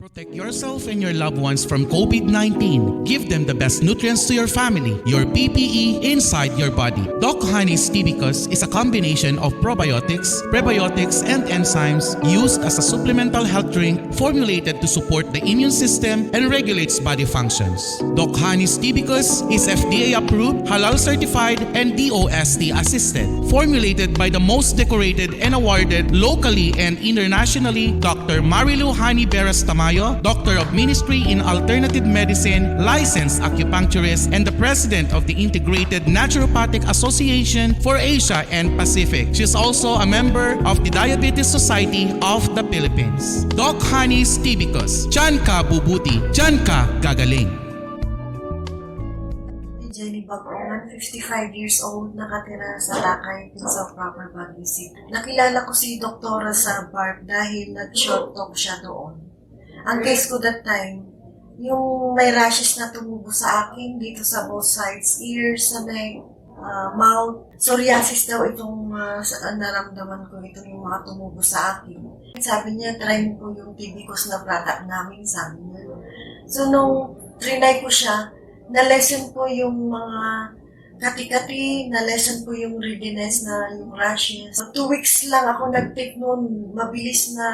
Protect yourself and your loved ones from COVID-19. Give them the best nutrients to your family, your PPE inside your body. Doc Honey's Tibicus is a combination of probiotics, prebiotics, and enzymes used as a supplemental health drink formulated to support the immune system and regulates body functions. Doc Honey's Tibicus is FDA approved, halal certified, and DOST assisted. Formulated by the most decorated and awarded locally and internationally, Dr. Marilu Hani Beras Tamayo, Doctor of Ministry in Alternative Medicine, licensed acupuncturist, and the President of the Integrated Naturopathic Association for Asia and Pacific. She is also a member of the Diabetes Society of the Philippines. Doc Honey's Tibicus. Diyan ka bubuti, diyan ka gagaling. Jenny Bagoan, 55 years old, nakatira sa Lakay, sa Proper Baguio City. Nakilala ko si Doktora sa BARC dahil nag-short talk siya doon. Ang case ko that time, yung may rashes na tumubo sa akin dito sa both sides, ears, sa may mouth. Psoriasis daw itong naramdaman ko, ito yung mga tumubo sa akin. Sabi niya, try mo po yung Tibicus na product namin, sabi niya. So nung trinay ko siya, na-lessen po yung mga kati-kati, na-lessen po yung readiness na yung rashes. So, 2 weeks lang ako nag-take noon, mabilis na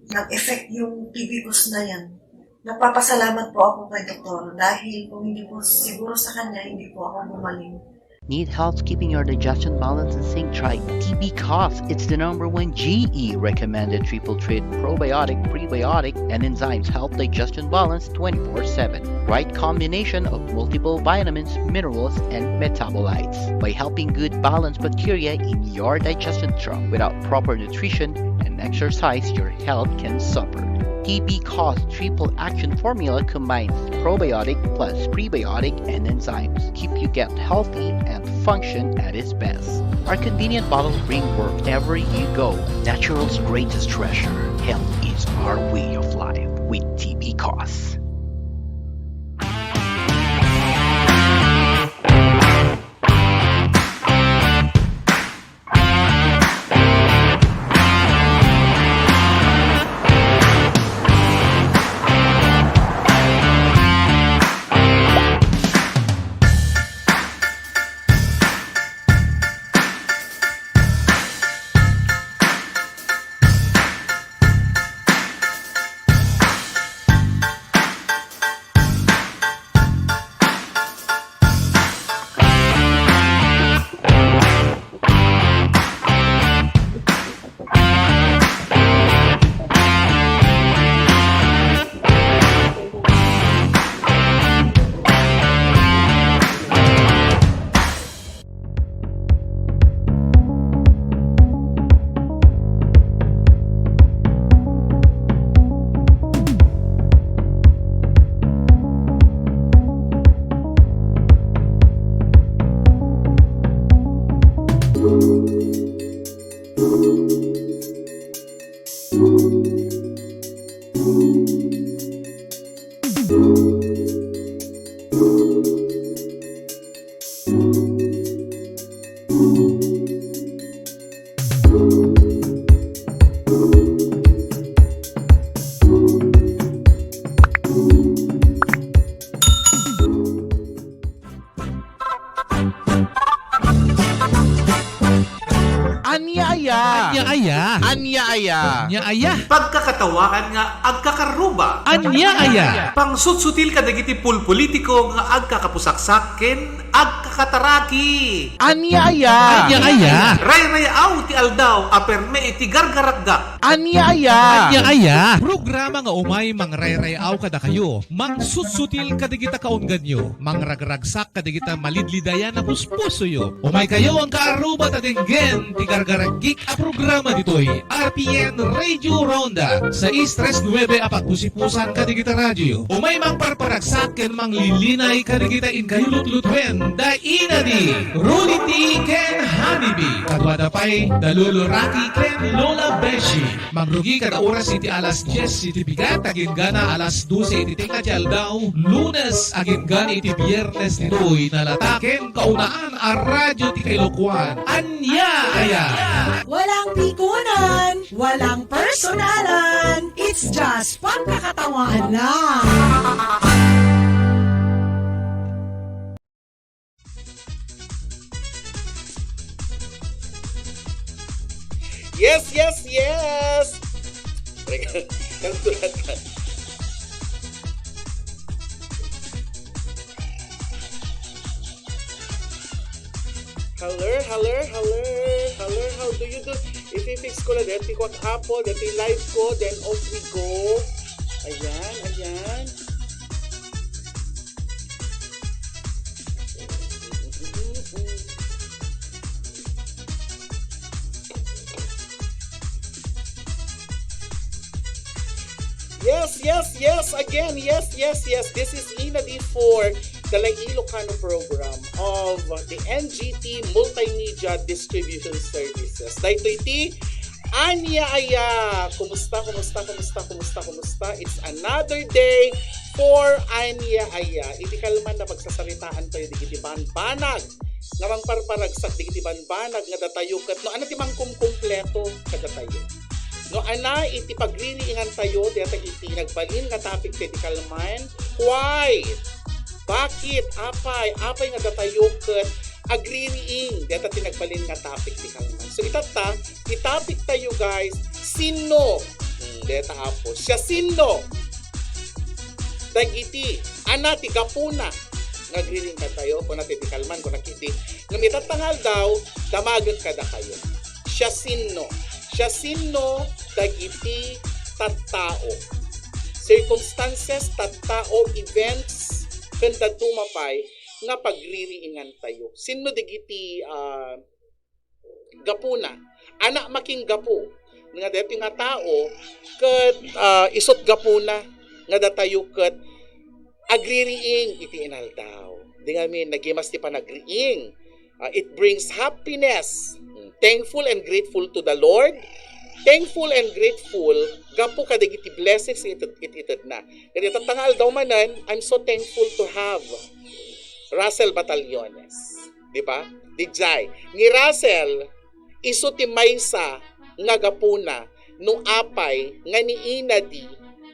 nag-effect yung Tibicus na yan. Nagpapasalamat po ako kay Doktor dahil kung hindi po siguro sa kanya, hindi po ako gumaling. Need help keeping your digestion balance and sync? Try Tibicus. It's the #1 GE recommended triple trait probiotic, prebiotic, and enzymes help digestion balance 24/7. Right combination of multiple vitamins, minerals, and metabolites by helping good balance bacteria in your digestion tract. Without proper nutrition and exercise, your health can suffer. Tibicus triple action formula combines probiotic plus prebiotic and enzymes. Keep you gut healthy and function at its best. Our convenient bottles bring wherever you go. Natural's greatest treasure. Health is our way of life with Tibicus. Anya-aya. Pagkakatawaan nga agkakaruba. Anya-aya. Pangsutsutil kadagiti pulpolitiko nga agkakapusaksaken, agkakataraki. Anya-aya. Anya-aya. Ray-rayaw ti aldaw, aperme iti gargaragga. Anya-aya. Anya-aya. Programa nga umay mangray-rayaw kada kayo. Mangsusutil kadigita kaunggan nyo. Mangragragsak kadigita malidlidayan na puspuso yo. Umay kayo ang kaaruba tatinggen ti gargaragik a programa ditoy. RPN Radio Ronda sa Istres 9 apat pusipusan kadigita radyo. Umay magparparagsak ken manglilinay kadigita in kayo lutlutwen. Daina di Rudy T. ken Hanibi. Kadwada pay Dalulo Raki ken Lola Beshi. Magrugi kada oras iti alas 10 iti bigat agin gana alas 12 iti tinga ti aldaw. Lunes agin gana iti biyernes nitoy nalataken kaunaan a radyo ti Kailokuan. Anya aya. Walang pikunan, walang personalan. It's just pangkakatawahan lang. Yes, yes, yes! Teka, nagtulatan. Hello, how do you do? I-fix ko na dati ko ang apo, dati live ko, then off we go. Ayan. Yes, again, yes. This is Ina D4, the Ilocano program of the NGT Multimedia Distribution Services. Dahil iti, Anya Aya, kumusta? It's another day for Anya Aya. Iti kalman na pagsasaritaan tayo di kiti banbanag. Namang parparagsak di kiti banbanag nga datayo kat no ano ti mangkumkumpleto kada tayo. No ana iti pagririingan tayo deta iti nagbalin nga topic ti kalman. Why? Bakit? Apay nga datayo ket agririing deta ti nagbalin nga topic ti kalman. So itapik tayo guys, sino? Deta apo. Siya sino? Dagiti ana ti gapuna ngagriring ka tayo kung natin ti kalman kung nakiti. Ngumitatangal daw damagag kada kayo. Siya sino? Dagiti tattao. Circumstances, tattao, events, kanda tumapay nga pagririingan tayo. Sino dagiti gapuna? Anak making gapu. Nga dito nga tao, kat isot gapuna, nga datayo kat agririing iti inaldaw. Di nga min, nagimas ti panagriing. It brings happiness. Thankful and grateful to the Lord. Thankful and grateful gapo kadagiti blessings ititid na. Kaya tatangal daw manan, I'm so thankful to have Russell Batallones. Di ba? Dijay. Ni Russell, iso ti maysa nga gapuna no apay nga ni inadi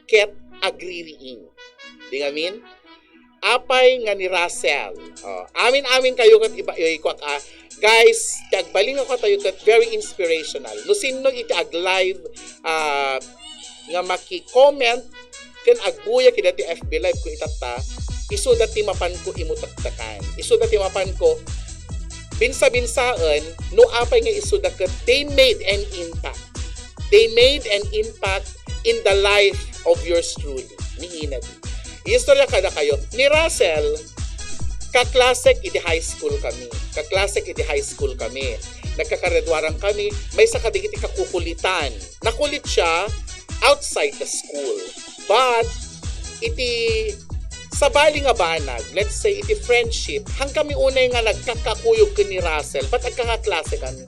ket agririing. Di nga min? Apay nga ni Russell. Amin kayo kat iba guys, tagbaling ako tayo kat very inspirational. No sino iti ag-live nga maki-comment ken agbuya kida ti FB live ko itata iso dati mapan ko imutaktakan. Iso dati mapan ko binsa-binsaan no apay nga iso da ket they made an impact. They made an impact in the life of yours truly. Ni Inadi. Istorya kada kayo. Ni Russell, kaklasek iti high school kami. Nagkakaredwarang kami. May sa kadigiti kakukulitan. Nakulit siya outside the school. But, iti sabali nga banag, let's say, iti friendship, hang kami unay nga nagkakakuyog ni Russell. But nagkakaklase kami.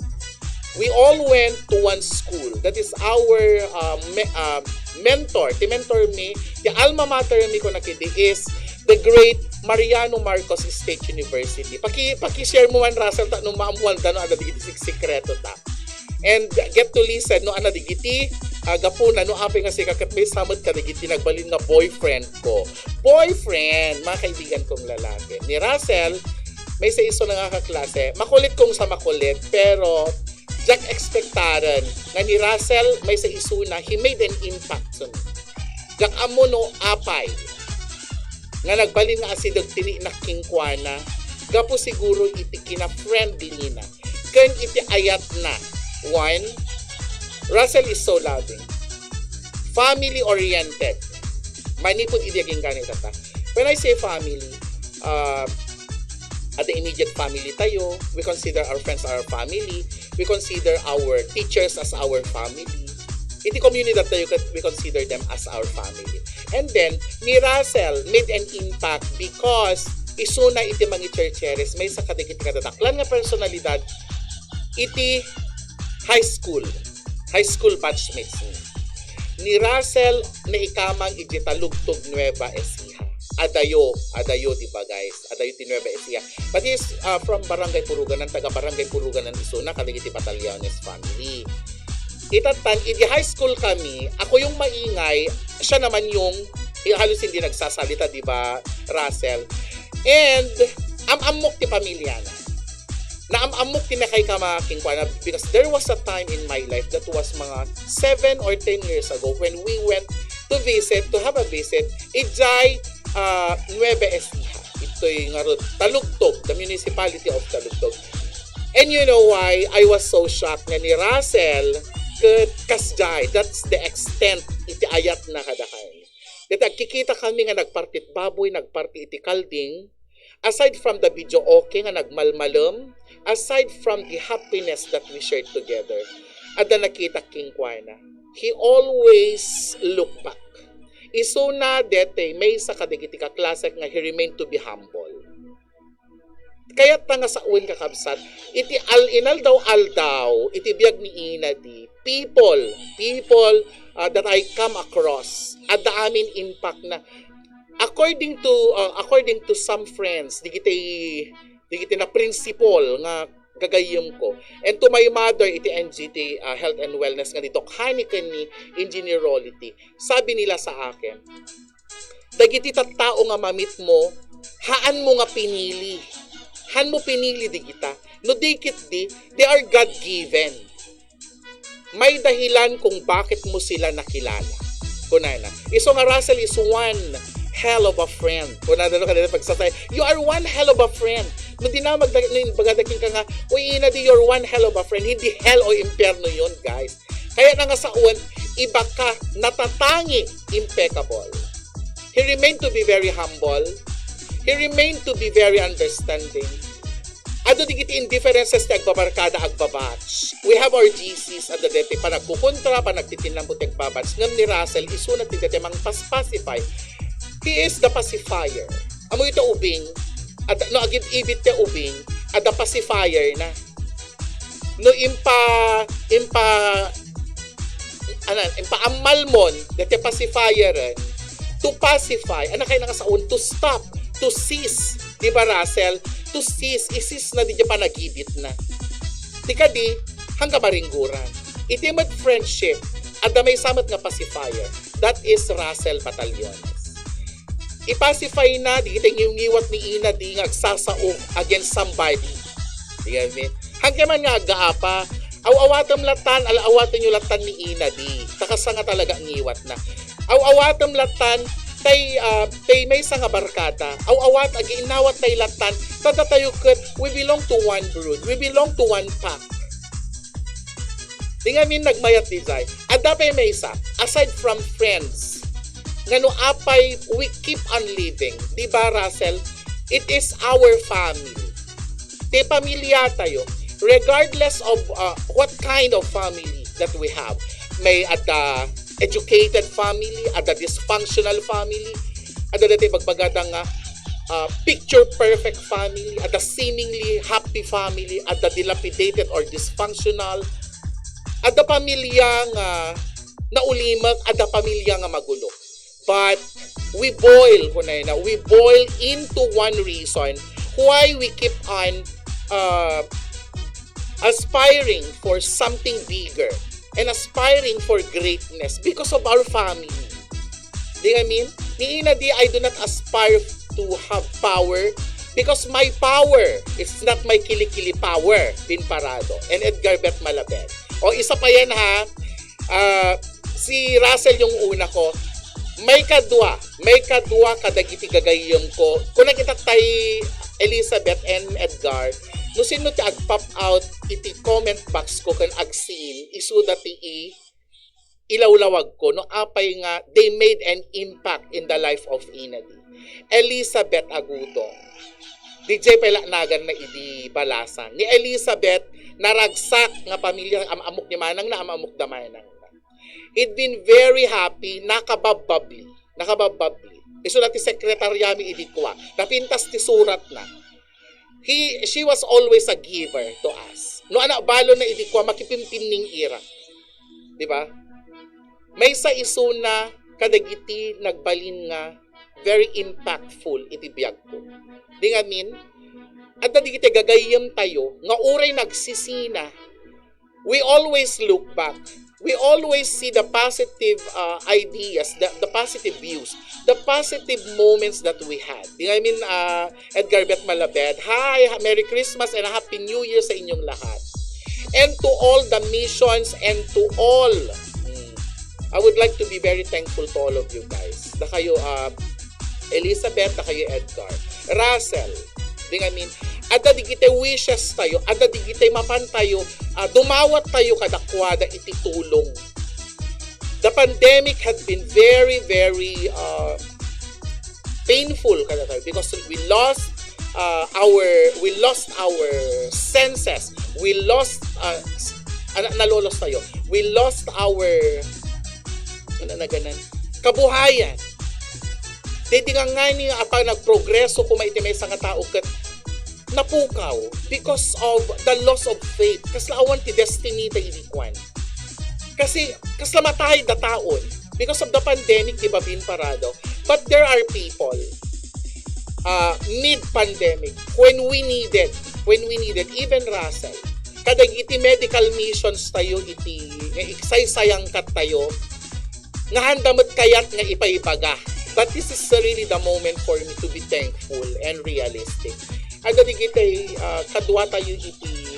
We all went to one school. That is our mentor. The mentor me, the alma mater mi ko nakidi is the great Mariano Marcos State University. Paki-share mo man Russell ta no maamuan ta no ada digiti sikreto ta. And get to listen no ana digiti gapuna no apay nga si kakat may samot ka digiti nagbalin nga boyfriend ko. Boyfriend, mga kaibigan kong lalaki. Ni Russell may sa iso nga kaklase. Makulit kong sa makulit pero Jack expectaran nga ni Russell may sa isuna, he made an impact sa me. Jack amo no apay nga nagbalin nga asidog tili na kingkwana gapo siguro iti kina friendly na ken iti ayat na. One, Russell is so loving, family oriented. Manipod idaging ganito ta. When I say family, at the immediate family tayo, we consider our friends our family. We consider our teachers as our family. Iti community tayo, we consider them as our family. And then, ni Russell made an impact because isuna iti mga churcheres, may sa kadikit kadadaklan nga personalidad, iti high school batchmates ni Russell na ikamang iti talugtog Nueva Ecija. Adayo diba guys? Adayo ti Nueva Ecija. But he's from Barangay Puruganan, taga Barangay Puruganan Isuna, kaligiti Batallones family. Itatan, idi high school kami, ako yung maingay, siya naman yung halos hindi nagsasalita, di ba, Russell? And, amok ti pamilya na. Naamok ti na kay kamaking kwa na because there was a time in my life that was mga 7 or 10 years ago when we went to have a visit, ijay Nueva Ecija. Ito'y nga ro, Talugtog, the municipality of Talugtog. And you know why I was so shocked nga ni Russell kasjay, that's the extent iti ayat na kadakay. Dito kikita kami nga nagpartit baboy, nagparti iti kalding, aside from the video okay nga nagmalmalom, aside from the happiness that we shared together, at the nakita King Kwana, he always look back. Iso na dete may sa kadigiti ka klase nga he remained to be humble. Kaya nga sa uwin kakabsat, iti aldaw, iti biyag ni Ina di, people that I come across, at the amin impact na, according to some friends, digiti na principle nga gagayom ko. And to my mother, iti NGT Health and Wellness nga dito, kanikan ni Engineerology, sabi nila sa akin, dagiti tattao nga mamit mo, haan mo nga pinili. Han mo pinili di kita. No dikit di, they are God-given. May dahilan kung bakit mo sila nakilala. Kunana. Iso nga Russell is one hell of a friend. Kunana no kanila pagsatay. You are one hell of a friend. No di na magdadaking ka nga, uy Ina di, you're one hell of a friend. Hindi hell o impyerno yun, guys. Kaya na nga sa uwan, iba ka, natatangi, impeccable. He remained to be very humble. He remained to be very understanding. Ado di kiti indifferences ti agbabarkada agbabatch. We have our GCs at the dete pa nagkukontra, pa nagtitinang puti agbabatch. Ngam ni Russell, iso na ti dete mang paspacify. He is the pacifier. Amo ito ubing, at no agid ibit te ubing, at the pacifier na. No impa amal mon, dete pacifier to pacify, ana kay nakasaon, to stop, to cease, di ba Russell? To cease, isis na di pa nagibit na. Di ka di, hangga maringguran. Intimate friendship, at may samat nga pacifier, that is Russell Batallones. I-pacify na, di kita yung ngiwat ni Ina, di nga agsasaok against somebody. Di ka di? Hangga man nga agaapa, awawatam latan, alawatam yung latan ni Ina, di. Takasa nga talaga ngiwat na. Awawatam latan, tay may nga barkada, awat agi inawat tay latan, tada tayo ket, we belong to one brood, we belong to one pack. Di nga min nagmayat di jay. At dapay may isa, aside from friends, ngano apay we keep on living, di ba Russell? It is our family. Te pamilya tayo, regardless of what kind of family that we have. May at the educated family, at the dysfunctional family, at the dati bagbagadang picture perfect family, at the seemingly happy family, at the dilapidated or dysfunctional, at the pamilyang naulimag, at the pamilyang magulo. But we boil into one reason why we keep on aspiring for something bigger and aspiring for greatness because of our family. Di I mean? Ni Ina di, I do not aspire to have power because my power is not my kilikili power, Bin Parado and Edgar Bet Malabed. O isa pa yan ha, si Russell yung una ko, may kadwa kadagiti gagayom ko. Kung nakita tay Elizabeth and Edgar, no sino ti ag-pop out iti comment box ko kan agsin isu dati ilawlawag ko no apay nga they made an impact in the life of Inadi. Elizabeth Agutong, DJ Pelaknagan na idi balasan. Ni Elizabeth naragsak nga pamilya amamok ni manang na amamok damay nang. He'd been very happy, nakabababli. Isu dati sekretaryami idi kwa. Napintas ti surat na. She was always a giver to us. No anak balo na idi kwa makipimpin ning ira. Di ba? May sa isu na kadagiti nagbalin nga very impactful iti biyag ko. Di nga min, at dagiti gagayem tayo nga uray nagsisina. We always look back. we always see the positive ideas, the positive views, the positive moments that we had. I mean, Edgar Bet Malabed, hi, Merry Christmas and Happy New Year sa inyong lahat. And to all the missions and to all, I would like to be very thankful to all of you guys. Da kayo, Elizabeth, da kayo Edgar, Russell, I mean, ada digite wishes tayo, ada digite mapan tayo, dumawat tayo kadakwada iti tulong. The pandemic had been very, very painful kada tayo because we lost our senses. We lost nalolos tayo. We lost our kabuhayan. Dito nga ni apa nagprogreso kung maitimay sa nga tao kat napukaw because of the loss of faith. Kaslawan ti destiny tayo inikwan. Kasi kaslamatay da taon because of the pandemic, di ba, Bin Parado? But there are people mid-pandemic when we needed, even Russell, kadag iti medical missions tayo, iti nga iksay-sayang kat tayo, nga handamot kayat nga ipaibaga. But this is really the moment for me to be thankful and realistic. Ada digitay kadwa tayo iti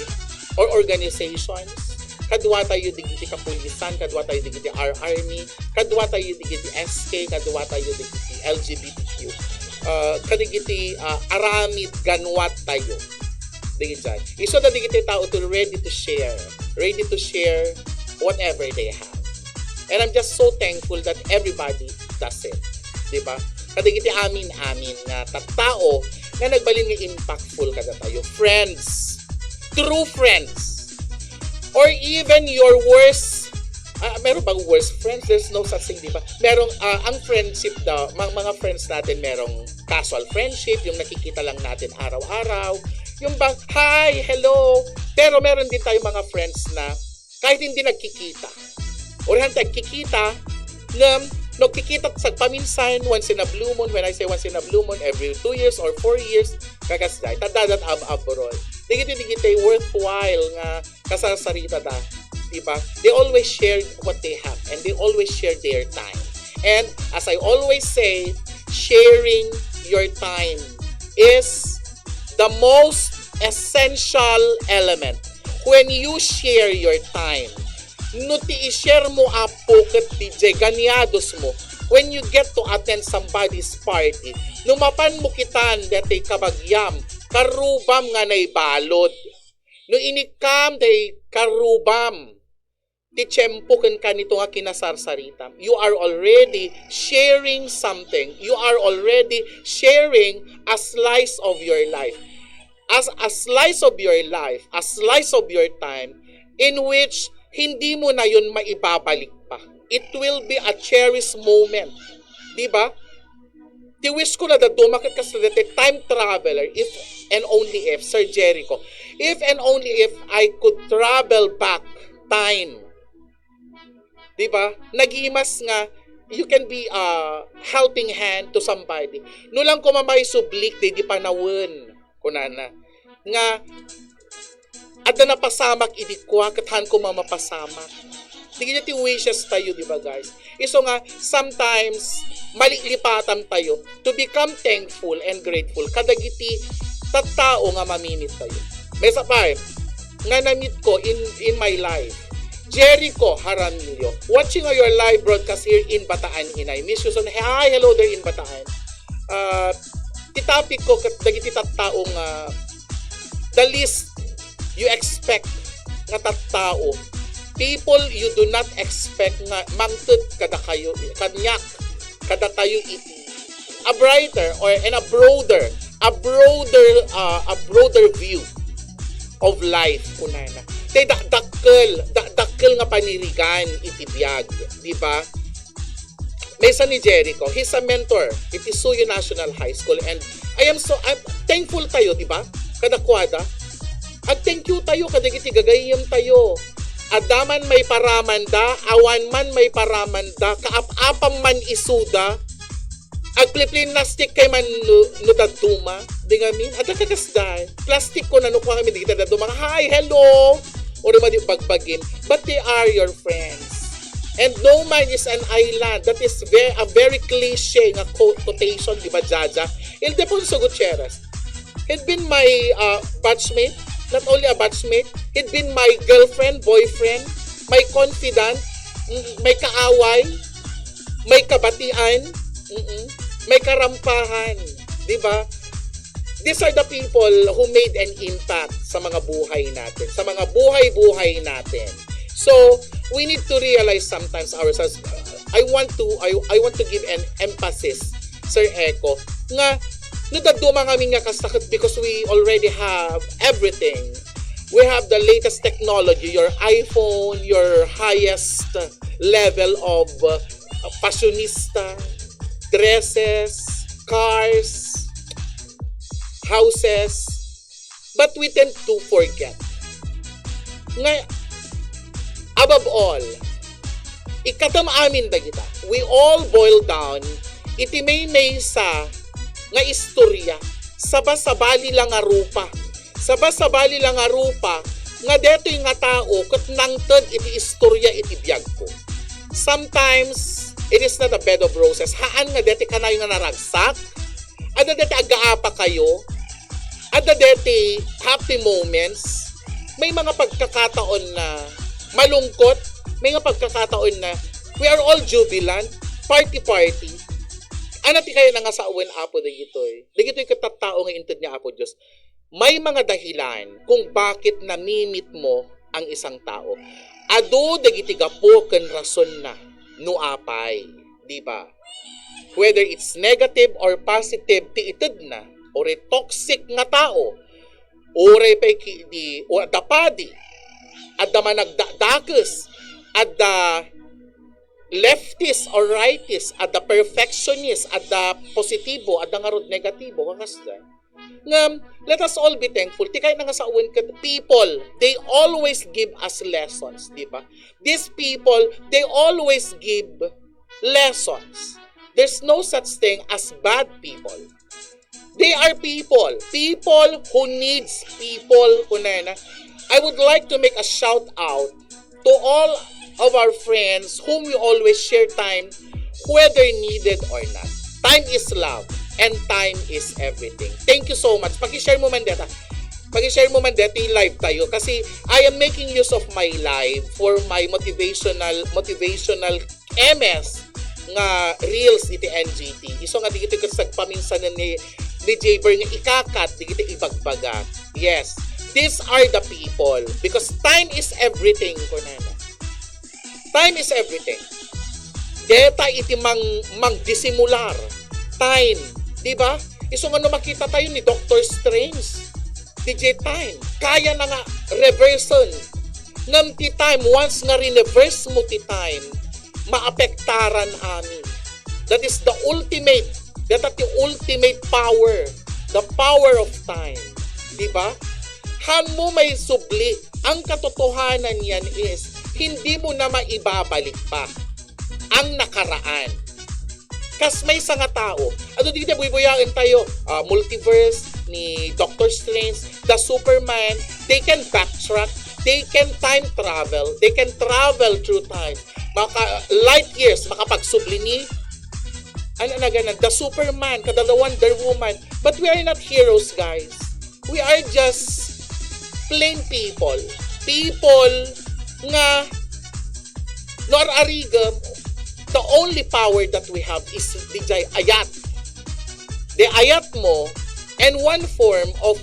or organizations, kadwa tayo digiti kapulisan, kadwa tayo digiti our army, kadwa tayo digiti SK, kadwa tayo digiti LGBTQ. Kadigiti aramid ganwat tayo. Digiti. Iso da digiti tao to ready to share whatever they have. And I'm just so thankful that everybody does it. Diba? Kadigiti amin nga tattao na nagbalin nga impactful kada tayo. Friends. True friends. Or even your worst meron bang worst friends? There's no such thing, diba? Merong ang friendship daw, mga friends natin merong casual friendship, yung nakikita lang natin araw-araw. Yung bang, hi, hello. Pero meron din tayo mga friends na kahit hindi nagkikita. Or hindi nagkikita, nagkikita sa paminsan, once in a blue moon. When I say once in a blue moon, every 2 years or 4 years, kakasday, tadadat abroad. Digiti worthwhile nga kasasarita da. Diba? They always share what they have and they always share their time. And as I always say, sharing your time is the most essential element. When you share your time, nuti i-share mo apo kat DJ ganyados mo. When you get to attend somebody's party, numapan mo kitan dati kabagyam, karubam nga naibalod. No inikam day karubam, ti tiyempo kan kanito nga kinasarsaritam. You are already sharing something. You are already sharing a slice of your life. As a slice of your life, a slice of your time in which hindi mo na yun maibabalik pa. It will be a cherished moment. Diba? Ti-wish ko na dumakit ka sa dati time traveler if and only if, Sir Jericho, if and only if I could travel back time. Diba? Nagimas nga, you can be a helping hand to somebody. Nulang ko mamay sublik, di panawin. Kunana. Nga, ada na pasamak, idikwa, katahan ko mamapasamak. Di ti wishes tayo, diba guys? Iso nga, sometimes, malilipatan tayo to become thankful and grateful. Kadagiti, tattao nga maminit tayo. May sapay, nga namit ko in my life, Jericho Jaramillo, watching your live broadcast here in Bataan, Inay. Miss Susan, hi, hello there in Bataan. Titapik ko, dagiti tattaong the least you expect nga tattao. People you do not expect nga mangtut kada kayo, kanyak, kada tayo iti. A brighter or and a broader view of life kunana. Tay dakkel nga panirigan iti biag, di ba? Maysa ni Jericho, he's a mentor at Isuyo National High School and I'm thankful tayo, di ba? Kadakwada. At thank you tayo kadagiti gagayem tayo. Adaman may paramanda, awan man may paramanda, kaap-apam man isuda. Agpliplin plastic kay man nutaduma, di ngamin, at kakasday. Plastic ko nanukwa kami, di kita daduma, hi, hello, o naman di bagbagin, but they are your friends. And no man is an island. That is a very cliche nga quotation, di ba, Jaja? Ildefonso Gutierrez. He'd been my batchmate, not only a batchmate, he'd been my girlfriend, boyfriend, my confidant, may kaaway, may kabatian, may karampahan, di ba? These are the people who made an impact sa mga buhay natin, sa mga buhay-buhay natin. So, we need to realize sometimes ourselves. I want to give an emphasis, Sir Echo, nga nadaduma kami nga kasakit because we already have everything. We have the latest technology, your iPhone, your highest level of fashionista, dresses, cars, houses, but we tend to forget nga above all ikatam amin da kita, we all boil down iti may sa nga istorya sabali lang nga rupa nga detoy nga tao ket nangted iti istorya iti biyag ko. Sometimes it is not a bed of roses. Haan nga deti kanayo nga naragsak, ada deti agaapa kayo, ada deti happy moments, may mga pagkakataon na malungkot, may mga pagkakataon na we are all jubilant, party. Ano ti kayo na nga sa uwan apo da gitoy? Da gitoy katatao nga inted niya apo Diyos. May mga dahilan kung bakit namimit mo ang isang tao. Ado da gitigapo ken rason na no apay, di ba? Whether it's negative or positive, ti ited na, or toxic nga tao, or o dapadi, at da managdakes, at da leftist or rightist, at da perfectionist, at da positibo, at da nga rod negatibo, kakasda. Nga, let us all be thankful. Tikay na nga sa uwan kat people, they always give us lessons, di ba? These people, they always give lessons. There's no such thing as bad people. They are people who needs people. I would like to make a shout out to all of our friends whom we always share time, whether needed or not. Time is love and time is everything. Thank you so much. Paki-share mo man deta. Live tayo kasi I am making use of my live for my motivational MS nga reels iti NGT. Iso nga digito kasag paminsanan ni Jaber nga ikakat digito ibagbaga. Yes, these are the people because time is everything kunana. Time is everything. Deta iti mang disimular. Time, di ba? Iso nga no makita tayo ni Doctor Strange. DJ time, kaya na nga reversion. Ngam ti time once nga reverse mo ti time, maapektaran amin. That is the ultimate, the ultimate power, the power of time. Diba? Han mo may subli. Ang katotohanan yan is, hindi mo na maibabalik pa ang nakaraan. Kas may nga tao, ano dito buibuyangin tayo, multiverse ni Doctor Strange, the Superman, they can backtrack, they can time travel, they can travel through time. Light years, makapagsubli ni the Superman, kada the Wonder Woman. But we are not heroes, guys. We are just plain people. People nga nor arigam, the only power that we have is dijay ayat. The ayat mo, and one form of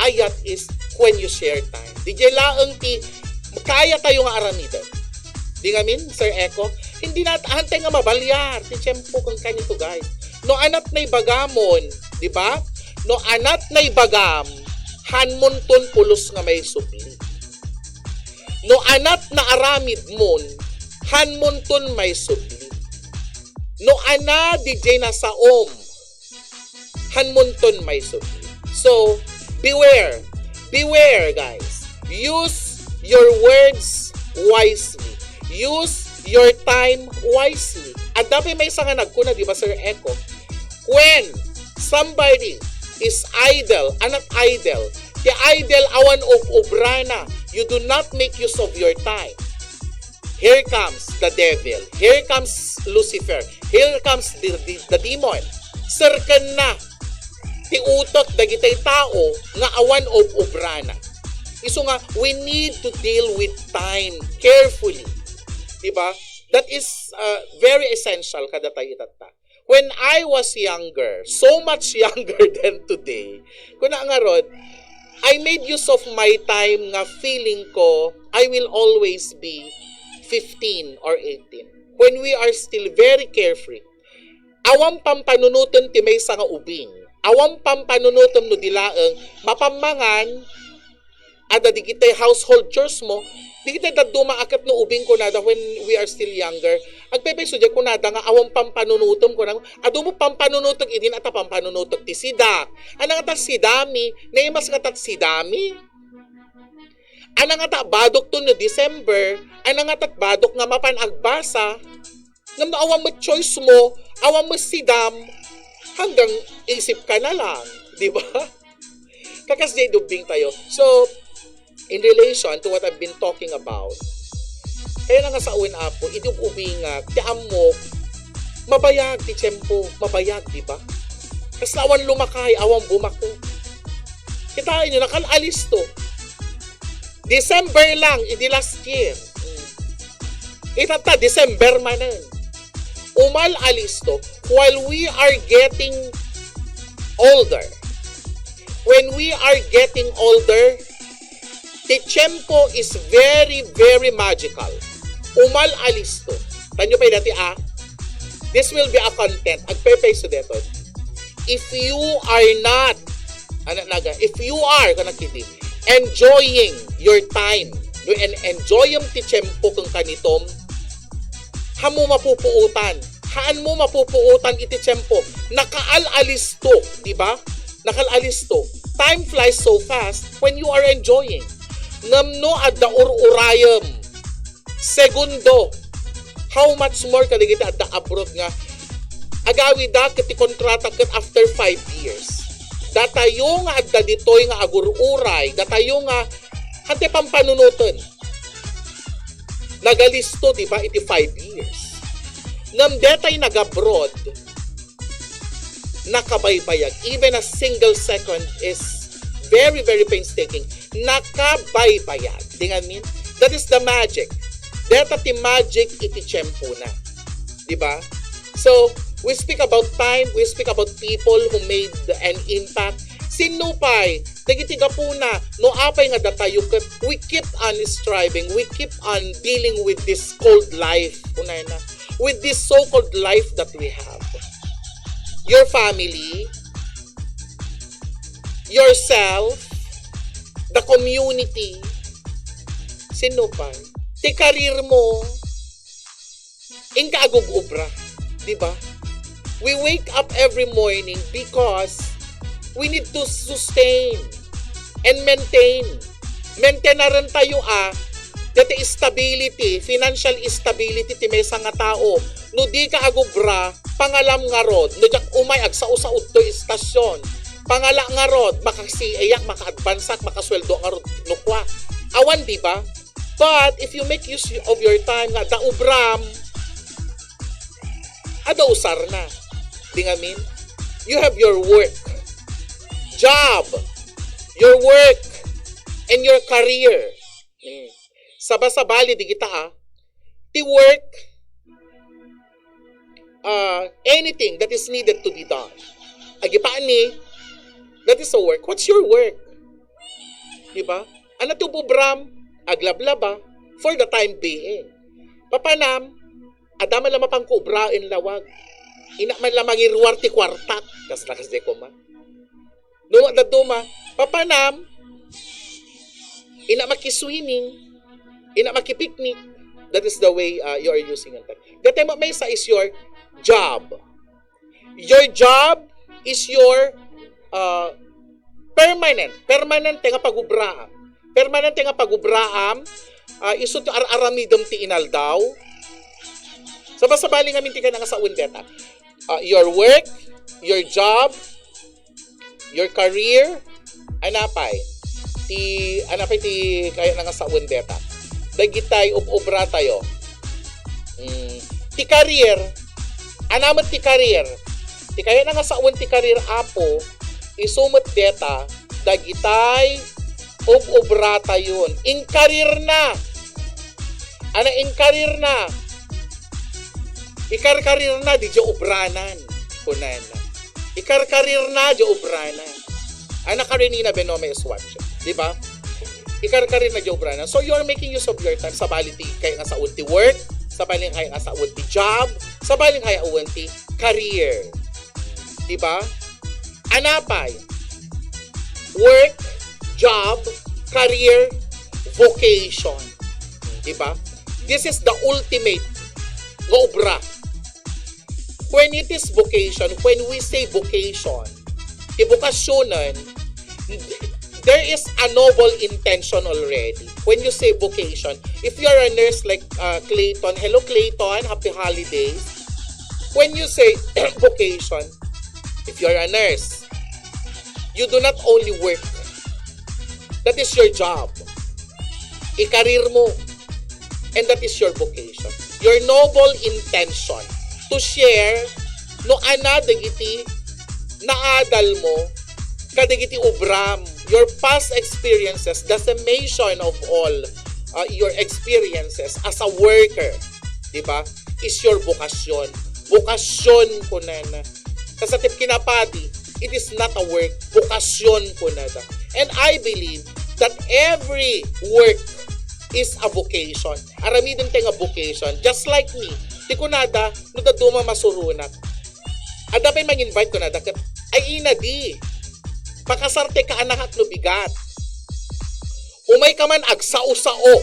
ayat is when you share time. Dijay laeng ti kaya tayo nga aramidan. Di nga min, Sir Echo, hindi na antay nga mabalyar. Ti tiyempo kang kanito, guys. No anat na ibagamon, di ba? No anat na ibagam, hanmonton pulos nga may supli. No anat na aramid mon, hanmonton may supli. No ana DJ na saom, hanmonton may supli. So, beware, guys. Use your words wisely. Use your time wisely. At dapat may isa nga nagkuna, di ba, Sir Echo? When somebody is idle, not idle, the idle awan of obrana, you do not make use of your time. Here comes the devil. Here comes Lucifer. Here comes the demon. Serken na. Ti utot dagitay tao nga awan og obrana. Iso nga, we need to deal with time carefully. Diba? That is very essential kada tayo itata. When I was younger, so much younger than today, kuna nga rod, I made use of my time nga feeling ko I will always be 15 or 18. When we are still very carefree. Awang pampanunuton ti may nga ubing. Awang pampanunutom no dilaeng mapamangan ada di kitay household chores mo, di kitay daduma akit no ubing ko nada when we are still younger. Agpepeso di ko nada nga awang pampanunutom ko na, ado mo pampanunutom idin at pampanunutom ti sidak. Anang atat sidami, naimas nga tat sidami. Anang atat badok to no December, anang atat badok nga mapanagbasa, ngam awang mo choice mo, awang mo sidam, hanggang isip ka na lang, di ba? Kakas di dubing tayo. So, in relation to what I've been talking about, kaya na nga sa uwin apo, idububingag, tiam mo, mabayag ti tiyempo, mabayag, di ba? Kas awan lumakay, awan bumako. Kitain nyo, nakalalis to. December lang, idi last year. Itata, December manan. Umal alis to, while we are getting older. When we are getting older, the tempo is very, very magical. Umal alis to. Tanyo pa dati this will be a content. Agpe-peso dito. If you are not, if you are, enjoying your time, and enjoy yung ti tempo kung kanitom, hamo mapupuutan. Haan mo mapupuutan iti tempo. Nakaalalis to, di ba? Nakalalis to. Time flies so fast when you are enjoying. Ngamno at the urayam. Segundo. How much more kaligita at the abroad nga. Agawi da kiti kontrata kat after 5 years. Datayo nga at da ditoy nga agururay. Datayo nga hante pampanunutan. Nagalisto, di ba? Iti 5 years. Ngam detay nag-abroad, nakabaybayag. Even a single second is very, very painstaking. Nakabaybayag. Di nga mean? That is the magic. Deta ti magic iti tiyempo na. Di ba? So, we speak about time, we speak about people who made an impact. Sinupay, dagitiga po na, no apay nga datayo kat, we keep on striving, we keep on dealing with this cold life, unay na, with this so-called life that we have. Your family, yourself, the community, sinupay, ti karir mo, inkaagog-ubra, di ba? We wake up every morning because we need to sustain and maintain. Maintain na rin tayo dati stability, financial stability ti may nga tao. No di ka agubra, pangalam nga rod, no jak umay agsa-usaud to istasyon. Pangala nga rod, makasiayak, maka-advansak, makasweldo nga rod, nukwa. Awan, di ba? But if you make use of your time nga, daubram, adausar na. Di nga mean? You have your work, job, your work, and your career. Sabasabali di kita ti work, anything that is needed to be done. Agipaan ni, that is a work. What's your work? Diba? Ano to bubram, aglablaba, for the time being. Papanam, adama lang mapang kubrain lawag. Ina man lang mangiruar ti kwartak. Kas de ko ma. No, daduma, papanam, ina makiswimming, ina makipiknik. That is the way you are using it. The tema may sa is your job. Your job is your permanent nga pagubraam. Permanent nga pagubraam, iso to aramidom ti inaldaw. Sabasabali nga minti ka na nga sa undeta. Your work, your job, your career, anapay ti kaya na nga sa undeta. Dagitay obra tayo. Ti career, anamat ti career. Ti kaya na nga sa ti career apo, isumot deta, dagitay, obrata yun. In career na. Ana in career na. Ikar-career na, di dya obranan. Kunan na. Ikar-career na, dya obranan. Ana Karenina Benome is watching. Di ba? Ikar-career na dya obranan. So you're making use of your time. Sa bali ti kaya nga sa unti work, sa bali kaya nga sa unti job, sa bali kaya unti career. Di ba? Anapay. Work, job, career, vocation. Di ba? This is the ultimate nga obra. When it is vocation, when we say vocation, ibukasyonan, there is a noble intention already. When you say vocation, if you're a nurse like Clayton, hello Clayton, happy holidays. When you say vocation, if you're a nurse, you do not only work. That is your job. I-career mo. And that is your vocation. Your noble intention to share no ana dagiti naadal mo kadagiti ubram, your past experiences, the summation of all your experiences as a worker, di ba, is your vocation. Vocation ko na na. Kasatip kinapati, it is not a work, vocation ko na na. And I believe that every work is a vocation. Aramidin tayo nga vocation. Just like me, di ko nada, no da duma masurunat. Ada pa mang-invite ko nada, ay ina di. Pakasarte ka anak no bigat. Umay ka man agsao-sao.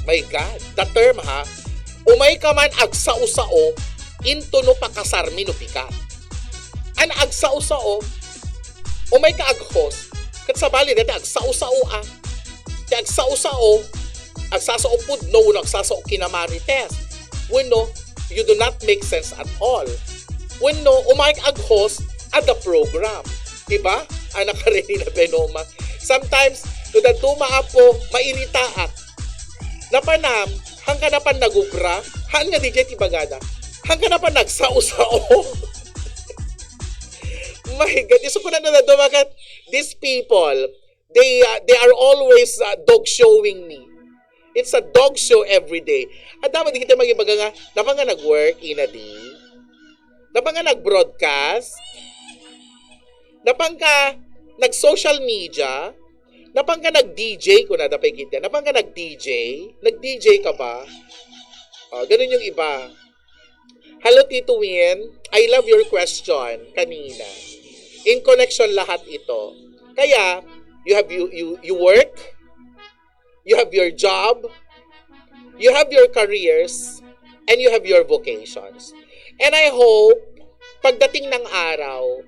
My God, the term ha. Umay ka man agsao-sao, into no pakasarmi no bigat. An agsao-sao, umay ka aghos, kat sa bali dati agsao-sao ah. Ti agsao-sao, agsasao pudno, agsasao kinamarites. Wano, you do not make sense at all. Wano, umayag aghos at the program. Diba? Anak Karenina Benoma. Sometimes, to the tumaapo, mairitaat. Napanam, hangga na pan nagubra, hangga di jeti bagada, hangga na pan nagsao-sao. My God, iso ko na dumagat, these people, they are always dog showing me. It's a dog show every day. At dapat di kita magibaga nga, dapat nga nag-work, ina di. Dapat nga nag-broadcast. Dapat nga nag-social media. Dapat nga nag-DJ, kung na dapat kita. Dapat nga nag-DJ. Nag-DJ ka ba? Ganun yung iba. Hello, Tito Win. I love your question kanina. In connection lahat ito. Kaya, you work, you have your job, you have your careers, and you have your vocations. And I hope, pagdating ng araw,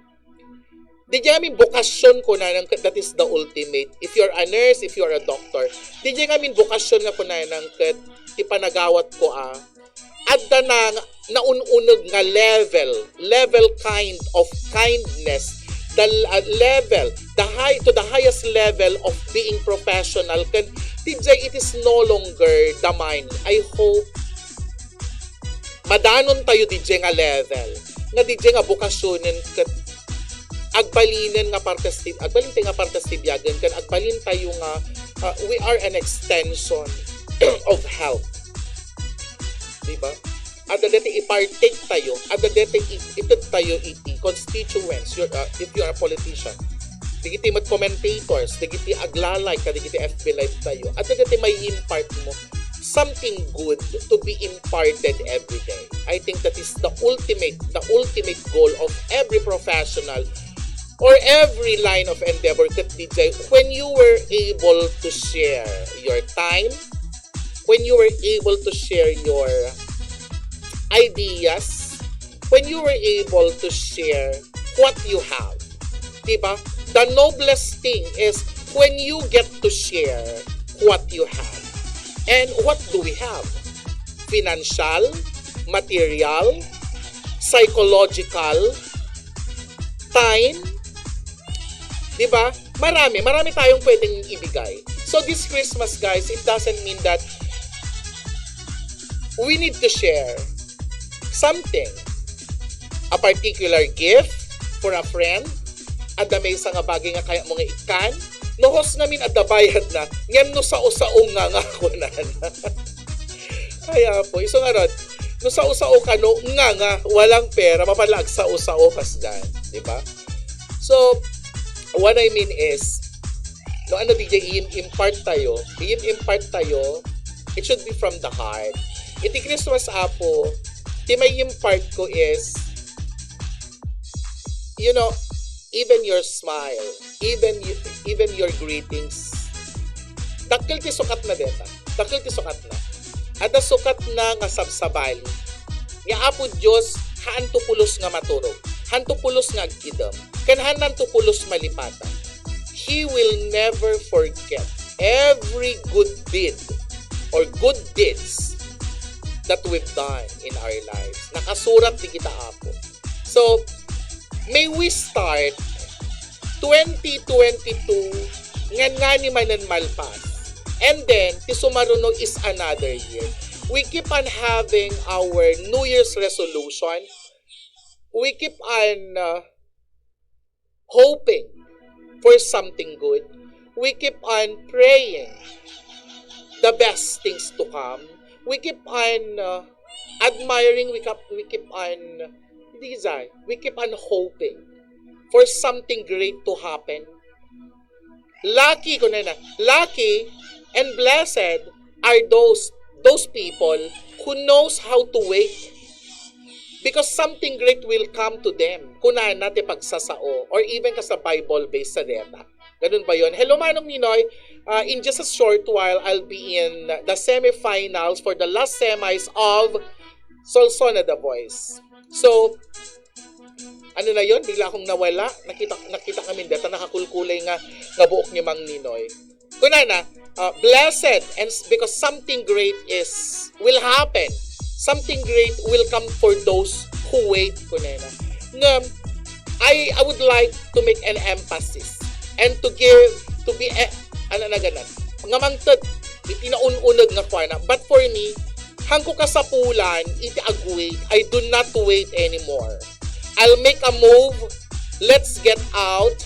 di namin bokasyon ko na, that is the ultimate. If you're a nurse, if you're a doctor, di namin bokasyon nga ko na ng ipanagawat ko at naununog nga level kind of kindness, the level, to the highest level of being professional, kan DJ, it is no longer the mind. I hope madanon tayo DJ nga level, nga DJ nga bukasyonin, kat agbalinin nga agbalin tayo nga partes tibyagan, kan agbalin tayo nga we are an extension of health. Diba? Ada dati i-partake tayo, ada dati itod tayo iti constituents, if you are a politician. Digiti mag-commentators, digiti aglalay ka, digiti FB Live tayo. Ada dati may impart mo something good to be imparted every day. I think that is the ultimate goal of every professional or every line of endeavor, kat DJ, when you were able to share your time, when you were able to share your ideas, when you were able to share what you have. Diba? The noblest thing is when you get to share what you have. And what do we have? Financial, material, psychological, time. Diba? Marami tayong pwedeng ibigay. So this Christmas, guys, it doesn't mean that we need to share something. A particular gift for a friend, at may sa nga bagay nga kaya mga ikan, nohos namin at bayad na, ngayon no sa usaong nga ko na. Kaya po, iso nga ron, no sa usao ka no, nga, walang pera, mapalag sa usao kas dyan. Diba? So, what I mean is, no ano DJ, i-impart tayo, it should be from the heart. Iti Christmas apo, ti may impart ko is, you know, even your smile, even your greetings, dakil ti sukat na deta. Dakil ti sukat na. Ada sukat na nga sabsabali. Nga apo Diyos, haan tupulos nga maturog. Han tupulos nga agkidam. Kanhanan tupulos malipatan. He will never forget every good deed or good deeds that we've done in our lives. Nakasurat di kita apo. So, may we start 2022 nga ni manan malpas. And then, ti sumaruno is another year. We keep on having our New Year's resolution. We keep on hoping for something good. We keep on praying the best things to come. We keep on admiring. We keep on desire. We keep on hoping for something great to happen. Lucky and blessed are those people who knows how to wait, because something great will come to them. Kunan natin pagsasao or even ka sa Bible-based sa data. Ganun ba yun? Hello, Manong Ninoy. In just a short while, I'll be in the semifinals for the last semis of Solsona The Voice. So, ano na yun? Bigla akong nawala. Nakita kami data, nakakulkulay nga buok ni Mang Ninoy. Kunana, blessed, and because something great will happen. Something great will come for those who wait. Kunana. I would like to make an emphasis and to be ano na ganan. Nga mangtad, itinaununag nga kwa na. But for me, hangko kasapulan, iti agway, I do not wait anymore. I'll make a move. Let's get out.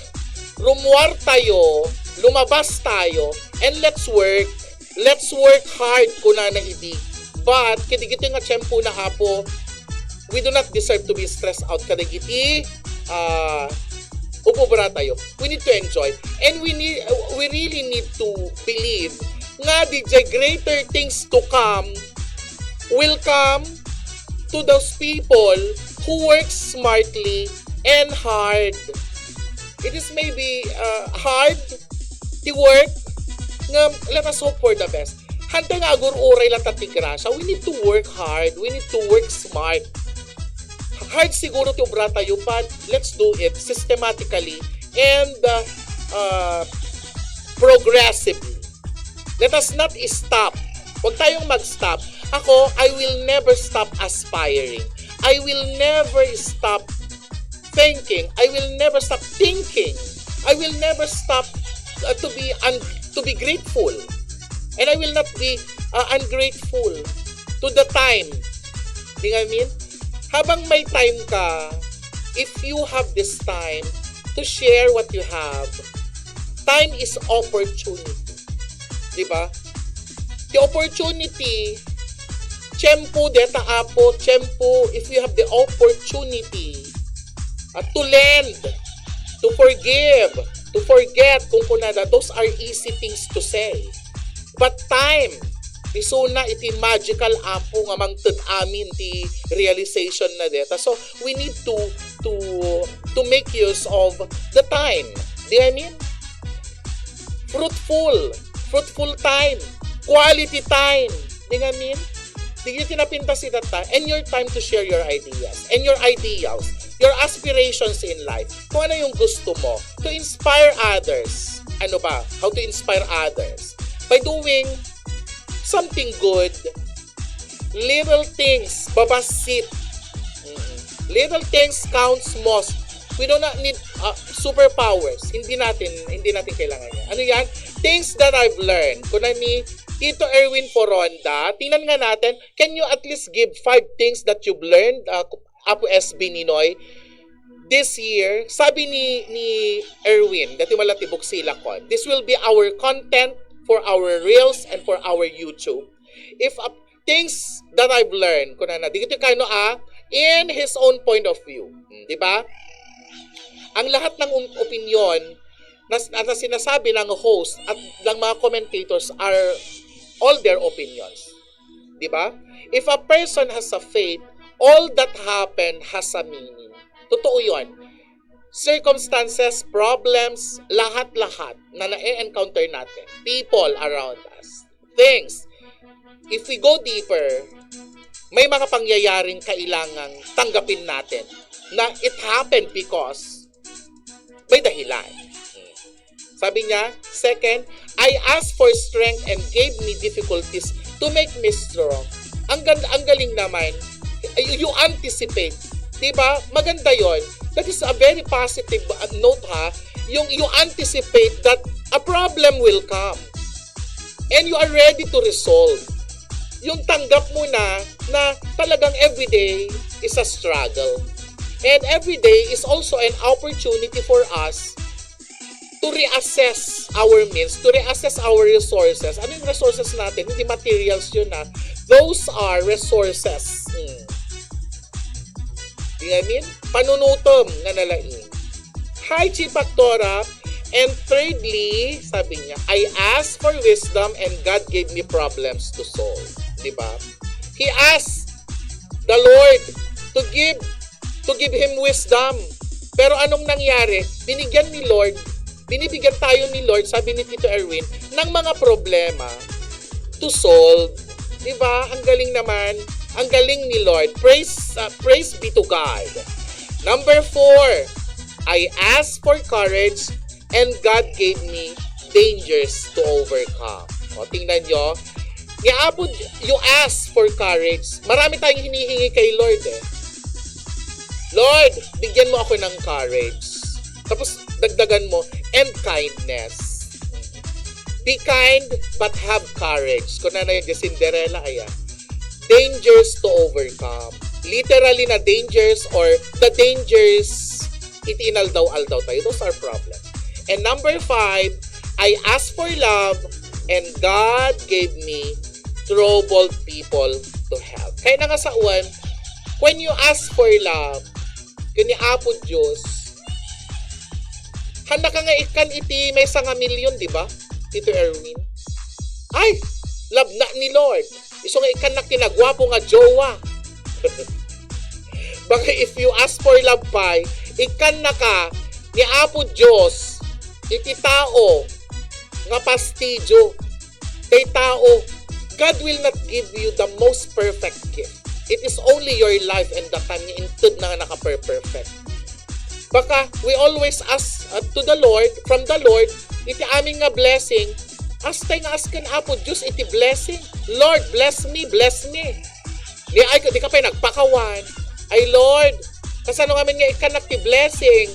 Rumuar tayo. Lumabas tayo. And let's work. Let's work hard kuna na idi. But, kidigiti nga tiyempo na hapo, we do not deserve to be stressed out. Kadigiti, upubra tayo. We need to enjoy. And we really need to believe nga the greater things to come will come to those people who work smartly and hard. It is maybe hard to work. Let us hope for the best. Hantay nga agur-uray lang tatigrasya. We need to work hard. We need to work smart. Hard siguro ti obra tayo, but let's do it systematically and progressively. Let us not stop. Huwag tayong mag-stop. Ako, I will never stop aspiring. I will never stop thinking. I will never stop thinking. I will never stop to be grateful. And I will not be ungrateful to the time. Di nga I mean? Habang may time ka, if you have this time to share what you have, time is opportunity. Di ba? The opportunity, tiyempo, deta apo, tiyempo, if you have the opportunity to lend, to forgive, to forget, kung kunada, those are easy things to say. But time, isuna iti magical apo nga mangtud amin ti realization na deta. So, we need to make use of the time. Di I mean? Fruitful time. Quality time. Di I mean? Di nyo tinapinta si tata. And your time to share your ideas. And your ideals. Your aspirations in life. Kung ano yung gusto mo. To inspire others. Ano ba? How to inspire others? By doing something good. Little things. Babasit. Little things counts most. We do not need superpowers. Hindi natin kailangan yan. Ano yan? Things that I've learned. Kunani, Tito Erwin Foronda, tingnan nga natin, can you at least give 5 things that you've learned, Apo SB Ninoy, this year? Sabi ni Erwin, dati malatibok sila ko, this will be our content for our Reels and for our YouTube. If things that I've learned, kunana, dito kano in his own point of view. Di ba? Ang lahat ng opinion na sinasabi ng host at ng mga commentators are all their opinions. Di ba? If a person has a faith, all that happened has a meaning. Totoo yun. Circumstances, problems, lahat-lahat na na-encounter natin. People around us. Things. If we go deeper, may mga pangyayaring kailangang tanggapin natin na it happened because may dahilan. Sabi niya, second, I asked for strength and gave me difficulties to make me strong. Ang galing naman. You anticipate. Diba? Maganda yon. That is a very positive note Yung you anticipate that a problem will come. And you are ready to resolve. Yung tanggap mo na talagang everyday is a struggle. And everyday is also an opportunity for us to reassess our means, to reassess our resources. Ano yung resources natin? Hindi materials yun Those are resources. Di nga mean? Panunutom nga nalain. Hi, Chief Actora. And thirdly, sabi niya, I asked for wisdom and God gave me problems to solve. Diba? He asked the Lord to give him wisdom. Pero anong nangyari? Binibigyan tayo ni Lord, sabi ni Tito Erwin, ng mga problema to solve. Diba? Ang galing naman. Ang galing ni Lord. Praise be to God. Number 4, I asked for courage and God gave me dangers to overcome. O, tingnan nyo. You ask for courage. Marami tayong hinihingi kay Lord Lord, bigyan mo ako ng courage. Tapos, dagdagan mo, and kindness. Be kind, but have courage. Kung na yung Cinderella, dangers to overcome. Literally na dangers or the dangers, itinaldaw-aldaw tayo. Those are problems. And number 5, I asked for love, and God gave me troubled people to help. Kaya na nga sa uwan, when you ask for love, kanya Apo Diyos, handa ka nga ikan iti may 1 milyon, di ba? Tito Erwin. Ay, love na ni Lord. Iso nga ikan na kinagwapo nga jowa. Baka if you ask for love pa, ikan na ka ni Apo Diyos, iti tao, nga pastidyo, kay tao, God will not give you the most perfect gift. It is only your life and the time niya intud na naka-perfect. Baka we always ask to the Lord, from the Lord, iti aming nga blessing, astay nga askan Apo Diyos iti blessing. Lord, bless me, bless me. Di ka pa nagpakawan. Ay Lord, kasano ngamin nga ikanak ti blessing.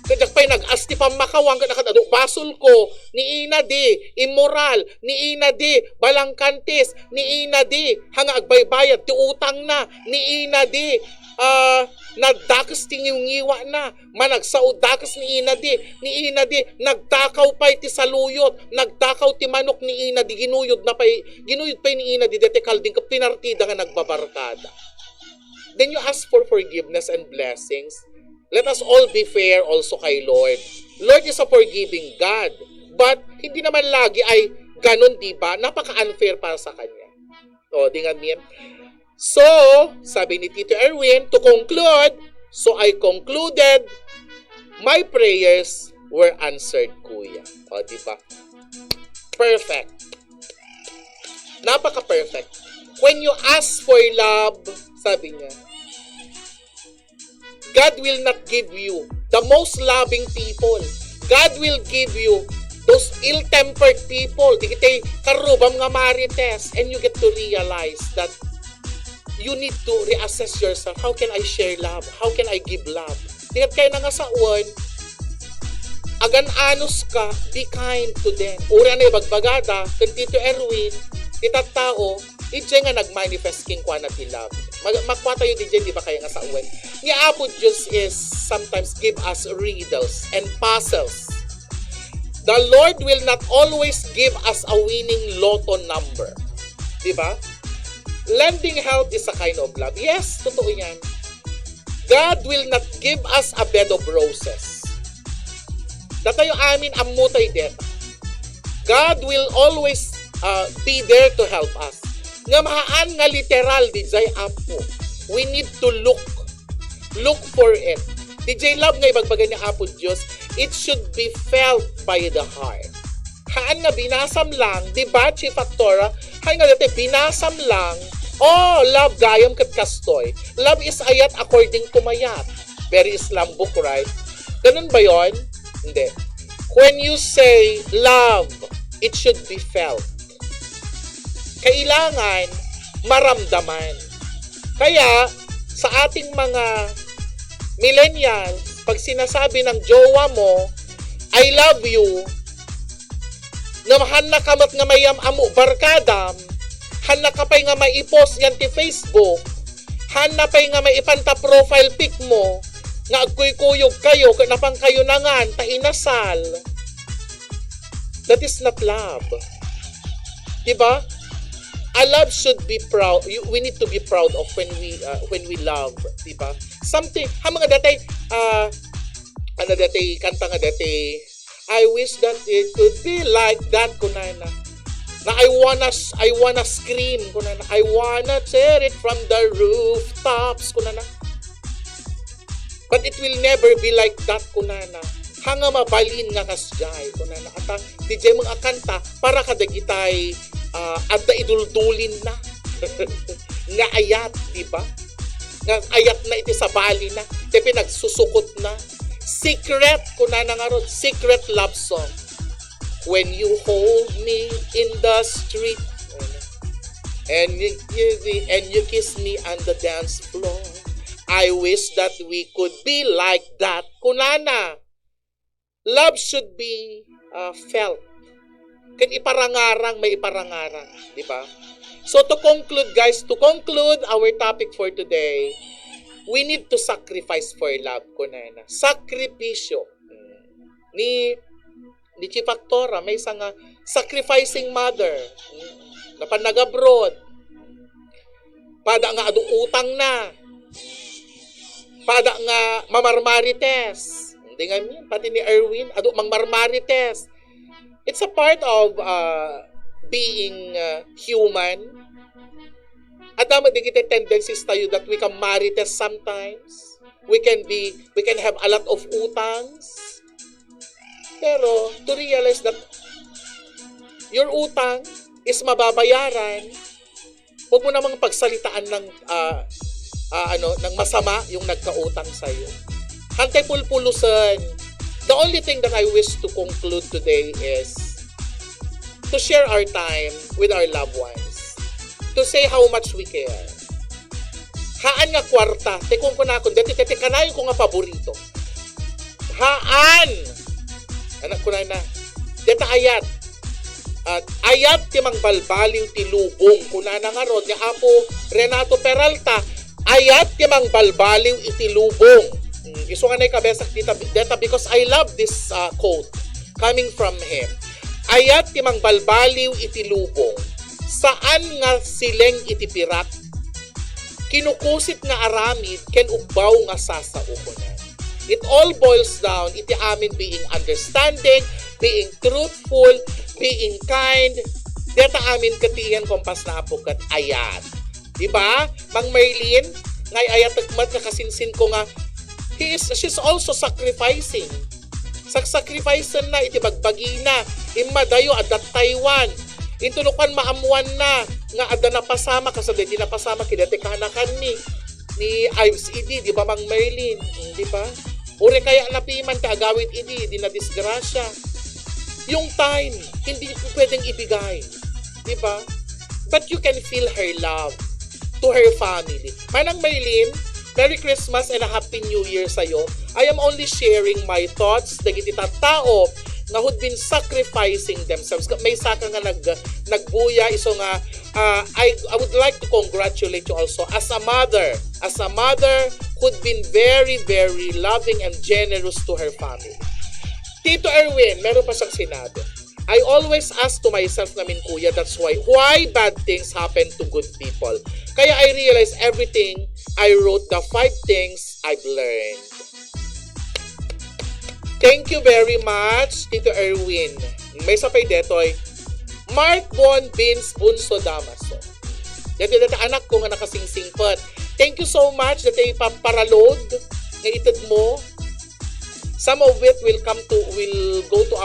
Kaya pa'y nag-asti pa makawang ka nakadado. Basol ko, ni ina di, immoral, ni ina di, balangkantis, ni ina di, hanga agbaybayad, ti utang na, ni ina di, nagdakas ti ngiwa na, managsaod dakas ni ina di, nagtakaw pa iti saluyot, nagtakaw ti manok ni ina di, ginuyod pa ni ina di, dete kalding ka pinartida nga nagbabarkada. Then you ask for forgiveness and blessings. Let us all be fair also kay Lord. Lord is a forgiving God. But hindi naman lagi ay ganun, diba? Napaka-unfair para sa Kanya. O, di nga niyan. So, sabi ni Tito Erwin, to conclude, so I concluded, my prayers were answered, Kuya. O, diba? Perfect. Napaka-perfect. When you ask for love, sabi niya, God will not give you the most loving people. God will give you those ill-tempered people. Di kita'y karubam nga marites. And you get to realize that you need to reassess yourself. How can I share love? How can I give love? Di kayo na nga sa uwan, agan-anos ka, be kind to them. Ura na bagbagada, kan Tito Erwin, itat tao, ije nga nag-manifest king kwa na love. Magkwa tayo DJ, di ba kaya nga sa uwan? Nga Apo Diyos is sometimes give us riddles and puzzles. The Lord will not always give us a winning lotto number. Di ba? Lending help is a kind of love. Yes, totoo yan. God will not give us a bed of roses. Datayo amin amutay deta. God will always be there to help us. Nga mahaan nga literal DJ Apo. We need to look for it. DJ Love nga ibagbagay ni Apo Diyos, it should be felt by the heart. Haan nga binasam lang, di ba, Chief Actora? Haan nga dati, binasam lang, oh, love gayam kat kastoy. Love is ayat according to mayat. Very Islam book, right? Ganun ba yon? Hindi. When you say love, it should be felt. Kailangan maramdaman. Kaya, sa ating mga millennials, pag sinasabi ng jowa mo, I love you, namahan na kamat nga mayam amu barkadam, han na kapay nga maipost yan ti Facebook, han na pay nga maipanta profile pic mo, nga agkuy-kuyog kayo, kanapang kayo nangan, tainasal. That is not love. Diba? A love should be proud. We need to be proud of when we love, diba? Something, ha mga datay, ano datay, kanta nga datay, I wish that it could be like that, kunana. Na I wanna scream, kunana. I wanna tear it from the rooftops, kunana. But it will never be like that, kunana. Hanga mabalin nga kasjay, kunana. At DJ mga kanta, para kadagitay, at na iduldulin na. Nga ayat, diba? Nga ayat na iti sa bali na. Iti pinagsusukot na. Secret, kunana nga ron, secret love song. When you hold me in the street, and you kiss me on the dance floor, I wish that we could be like that. Kunana, love should be felt. Kan iparangarang, may iparangarang. Diba? So to conclude, guys, to conclude our topic for today, we need to sacrifice for love, kunana. Sakripisyo. Ni Chief Actora, may isang sacrificing mother. Napan nag-abroad. Pada nga adu utang na. Pada nga mamarmarites. Hindi nga yun, pati ni Erwin, adu mangmarmarites. It's a part of being human. At naman din kita tendencies tayo that we can marites sometimes. We can have a lot of utangs. Pero to realize that your utang is mababayaran, huwag mo namang pagsalitaan ng ng masama yung nagkautang sa iyo. Hantay pulpulusan. The only thing that I wish to conclude today is to share our time with our loved ones. To say how much we care. Haan nga kwarta. Tekong ko na ako. Dati kanayon ko nga paborito. Haan! Anak ko na. Deta ayat. Ayat ti mang balbaliw ti lubong. Kuna na nga ron. Ni Apo Renato Peralta. Ayat ti mang balbaliw iti lubong. Iso nga na ikabesak deta because I love this quote coming from him. Ayat ti mang balbaliw iti lubong. Saan nga sileng iti pirat? Kinukusit nga aramid ken ugbaw nga sasaukonan. It all boils down iti amin being understanding, being truthful, being kind. Deta amin katiyan kompas na apo kat ayat. Diba? Mang Merlin, ngay ayat agmat nakasinsin ko nga she's also sacrificing. Sacrifice na iti bagbagi na. Imadayo adat Taiwan. Intulukan maamuan na nga ada napasama kasabay di napasama kidati kanakan ni Ives Idi, di ba Mang Merlin? Di ba? Uri kaya napiman ka agawid Idi, di na disgrasya. Yung time, hindi ko pwedeng ibigay. Di ba? But you can feel her love to her family. Manang Merlin, Merry Christmas and a Happy New Year sa'yo. I am only sharing my thoughts. Dagiti tao nga who'd been sacrificing themselves. May saka nga nagbuya. Iso nga, I would like to congratulate you also as a mother who'd been very, very loving and generous to her family. Tito Erwin, meron pa siyang sinabi. I always ask to myself namin, kuya, that's why bad things happen to good people. Kaya I realize everything I wrote, the 5 things I've learned. Thank you very much, Tito Erwin. May sapay detoy. Mark Bon Vince Bunso Damaso. Dito anak ko nga nakasingsingpot. Thank you so much that ay paparalod nga itad mo. Some of it will go to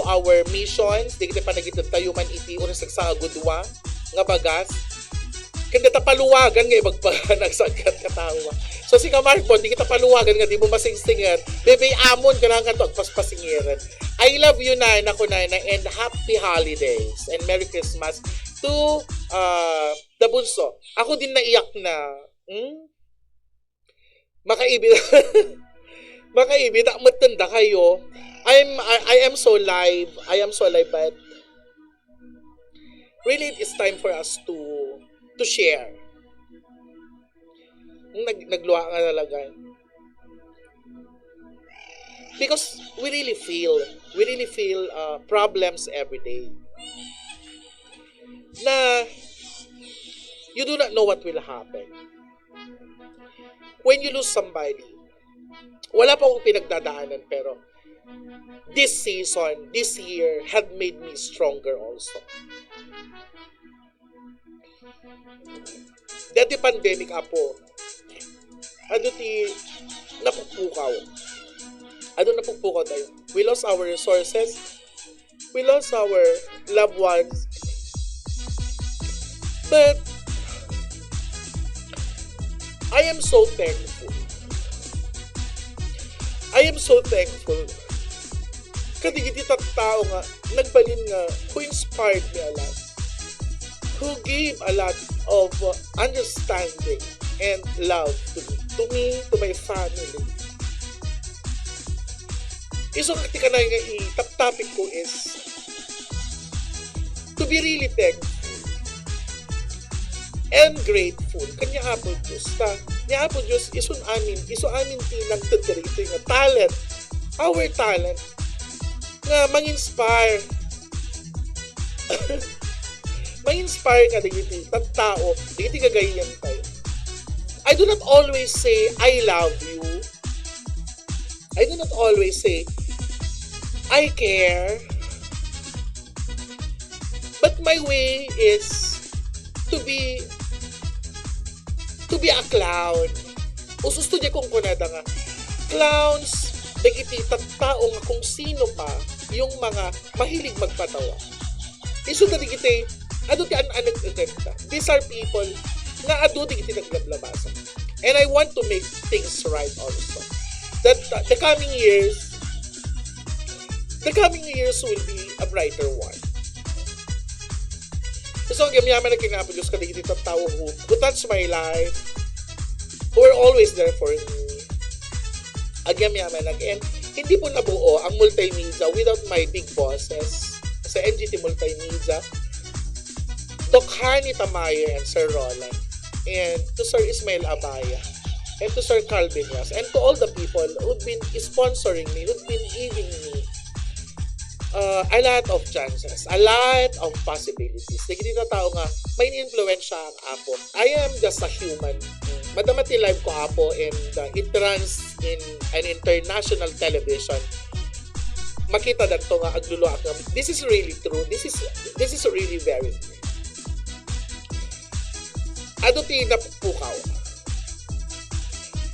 our missions. Di kita pa nagitad tayo man iti o sa gudwa nga bagas. Kanda ta paluwagan nga ibagpanagsagat katawa. So si Mark Bon, di kita paluwagan nga di mo masingsingan. Bebe amon ka lang kanto agpaspasingiran. I love you na ako na and happy holidays and Merry Christmas to the Bunso. Ako din naiyak na. Makaibig. Makaibig, matanda kayo. I am so live but really it's time for us to share. Nagluha nga talaga. Because we really feel problems every day. Na you do not know what will happen. When you lose somebody, wala pa akong pinagdadaanan pero this year had made me stronger also. Dati pandemic apo, napugpukaw tayo. We lost our resources. We lost our loved ones. But I am so thankful. Kadigiti tao nga, nagbalin nga, who inspired me a lot. Who gave a lot of understanding and love to me, to my family. Iso ka na nga topic ko is to be really thankful and grateful. Kanya hapon Diyos ta. Niya hapon Diyos, iso amin tinang tadirito yung talent, our talent, nga mang-inspire. Mang-inspire ka digiti tao, digiti gagayan tayo. I do not always say I love you. I do not always say I care. But my way is to be a clown. Usustudya kong kunada nga. Clowns, digiti tao nga kung sino pa yung mga mahilig magpatawa. Iso na digiti, ado ti anag-aganda. These are people na ado digiti naglablabasan. And I want to make things right also. That the coming years will be a brighter one. So, ang yaman na kinapo Diyos kadigiti tao who touched my life, who are always there for me. Agyam yaman and hindi po nabuo ang multimedia without my big bosses sa NGT Multimedia, Doc Hani Tamayo and Sir Roland, and to Sir Ismail Abaya, and to Sir Calvin Ross, and to all the people who've been sponsoring me, who've been giving me a lot of chances, a lot of possibilities. Hindi na tao nga, may influensya ang apo. I am just a human. Madamati live ko apo and it runs in an international television. Makita dato nga agluluak nga. This is really true. This is really very true. Ado ti napupukaw.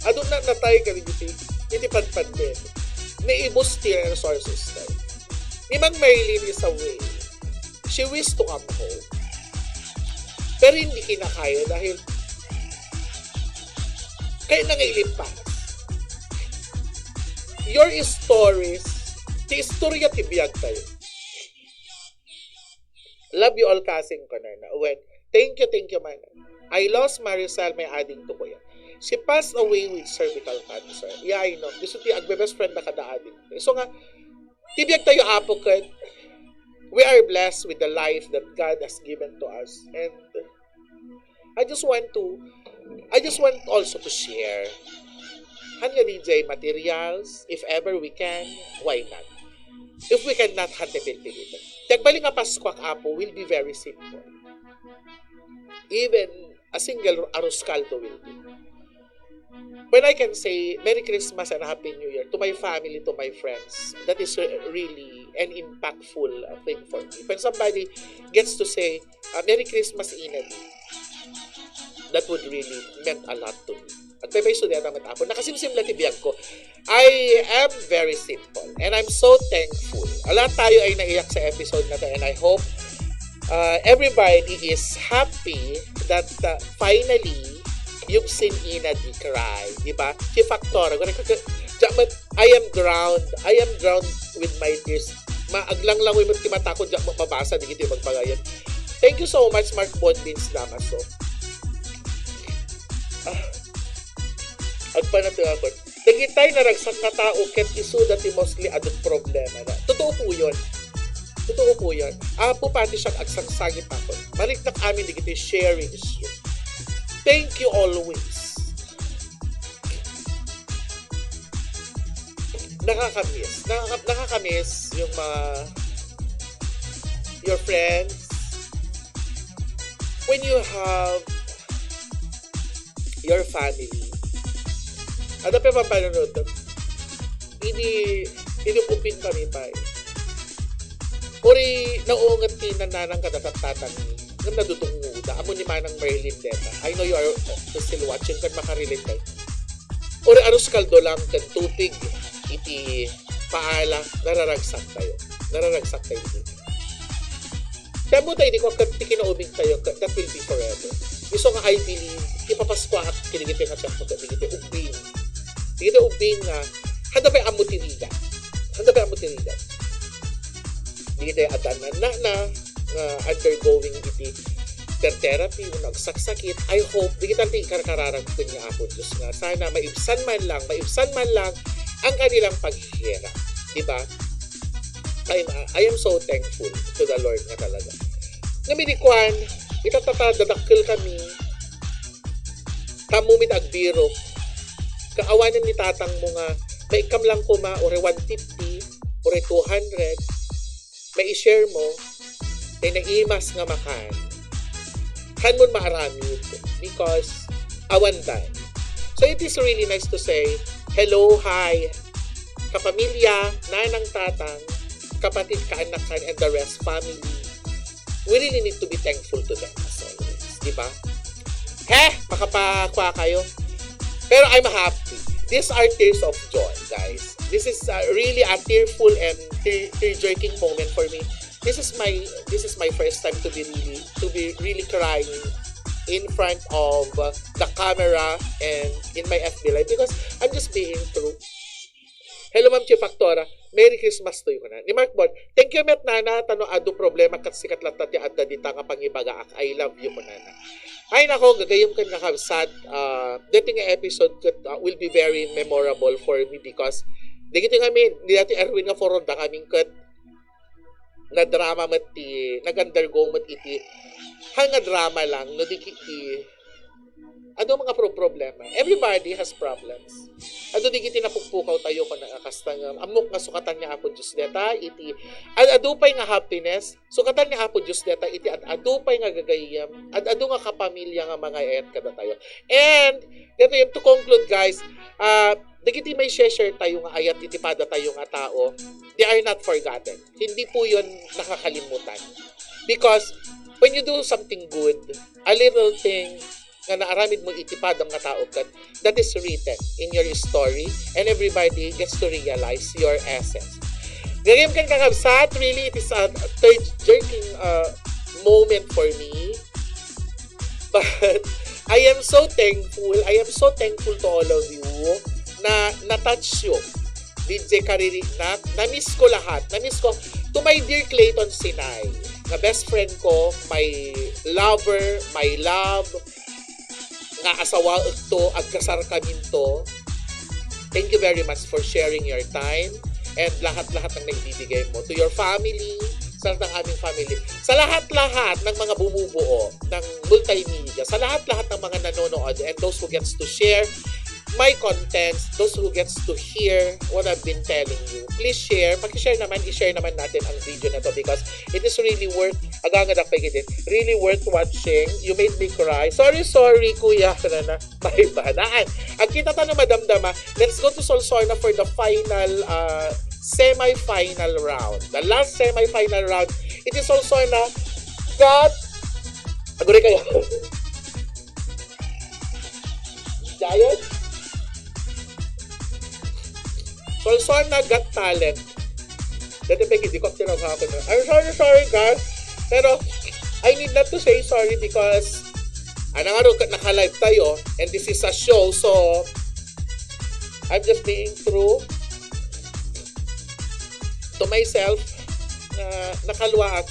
Ado na natay ka iti pandemic. Naibos ti resources tayo. Ni Mang Maylin is away. She wished to come home. Pero hindi kinakaya dahil kaya nangailipas. Your stories, ti istorya ti biyag tayo. Love you all kasing ko na. When, thank you man. I lost Maricel, may adding to ko yan. She passed away with cervical cancer. Yeah, I know. Gusto ti agbe-best friend na kadaadin. So nga, tibiyag tayo apo kat we are blessed with the life that God has given to us. And I just want also to share hanya DJ materials. If ever we can, why not? If we cannot, hantipin-pilitan. Tagbali nga Pasko apo will be very simple. Even a single arroz caldo will do. When I can say Merry Christmas and Happy New Year to my family, to my friends, that is really an impactful thing for me. When somebody gets to say Merry Christmas Inadi, that would really meant a lot to me. At may istorya naman ako. Nakasimsim lang tibiyag ko. I am very simple and I'm so thankful. Lahat tayo ay naiyak sa episode na to, and I hope everybody is happy that finally yung sin Ina di cry, di ba? Si Factor, I am drowned with my tears. Maaglang lang mo timatakot diyan mabasa di gito magpagayon. Thank you so much Mark Bondins Damaso. Agpa na to ako. Dagitay na ragsak na tao ket isu dati mostly adult problema na. Totoo po 'yon. Apo pati siya agsangsagit ako. Maliknak amin di gito sharing issue. Thank you always. Nakakamiss yung mga your friends when you have your family. Ada pa mapanood doon. Inupupin kami pa. Ori naungat tinananang katatatatan ni nang nadutunguda. Amo ni Manang Merlin Deta. I know you are still watching kan makarelate kayo. Ori arus kaldo lang kan tupig iti paala nararagsak tayo dito. Tamo tayo di ko kinaubing tayo that will be forever. Iso nga I believe ipapaskwa at kinigiti nga siya po kinigiti ubing nga handa pa amutiriga di tayo adan na undergoing iti therapy mo nagsaksakit. I hope di kita karkararang kanya ako Diyos nga sana maibsan man lang ang kanilang paghihirap, di ba? I am so thankful to the Lord nga talaga. Naminikuan, itatatadadakil kami kamumit agbiro kaawanan ni tatang mo nga maikam lang ko ore 150 ore 200 may i-share mo ay naimas nga makan kanmon maaramid because awandan. So it is really nice to say hello, hi kapamilya, nanang tatang, kapatid, kaanakan, and the rest family. We really need to be thankful to them as always, di ba? Makapakwa kayo. Pero I'm happy. These are tears of joy, guys. This is really a tearful and tear-jerking moment for me. This is my first time to be really crying in front of the camera and in my FB live because I'm just being true. Hello, Ma'am Chief Factora. Merry Christmas to you na. Ni Mark Bond, thank you, Met Nana. Tano, ado problema kat sikat lang tati adda dita nga pangibagaak. I love you, Nana. Ay, nako, gagayom ka na kabsat. Dating episode will be very memorable for me because dito kami, hindi natin Erwin nga foron da kaming kat na drama mati, nag-undergo mat iti. Hanga drama lang, no di kiti. Ano mga problema? Everybody has problems. Ano di kiti napukpukaw tayo kung nakakastang amok nga sukatan niya Apo Diyos deta iti adupay nga happiness sukatan niya Apo Diyos deta iti adupay nga gagayam adu nga kapamilya nga mga et kada tayo. And dito yung to conclude guys, dagiti may share tayo nga ayat iti pada tayo nga tao, they are not forgotten. Hindi po yun nakakalimutan. Because when you do something good, a little thing nga naaramid mo itipadam nga tao kat, that is written in your story and everybody gets to realize your essence. Gagayam kan kakabsat, really it is a third-jerking moment for me. But I am so thankful to all of you na na-touch you. DJ Kariri na-miss ko lahat. Na-miss ko to my dear Clayton Sinay, na best friend ko, my lover, my love, nga asawa to ag kasar kaminto. Thank you very much for sharing your time and lahat-lahat ng naibibigay mo to your family, sa lahat ng aming family, sa lahat-lahat ng mga bumubuo ng multimedia, sa lahat-lahat ng mga nanonood and those who gets to share my contents, those who gets to hear what I've been telling you. Please share. Paki-share naman, i-share naman natin ang video na to because it is really worth, agangadak pa din, really worth watching. You made me cry. Sorry, kuya. Na may banaan. Ang kita tanong madamdama, let's go to Solsorna for the final semi-final round. The last semi-final round, it is Solsorna got aguri kayo. Giant? Solsorna Got Talent. Dati Peggy, di ko tinawag na. I'm sorry guys. Pero, I need not to say sorry because naka-live tayo and this is a show, so I'm just being true to myself na nakaluwag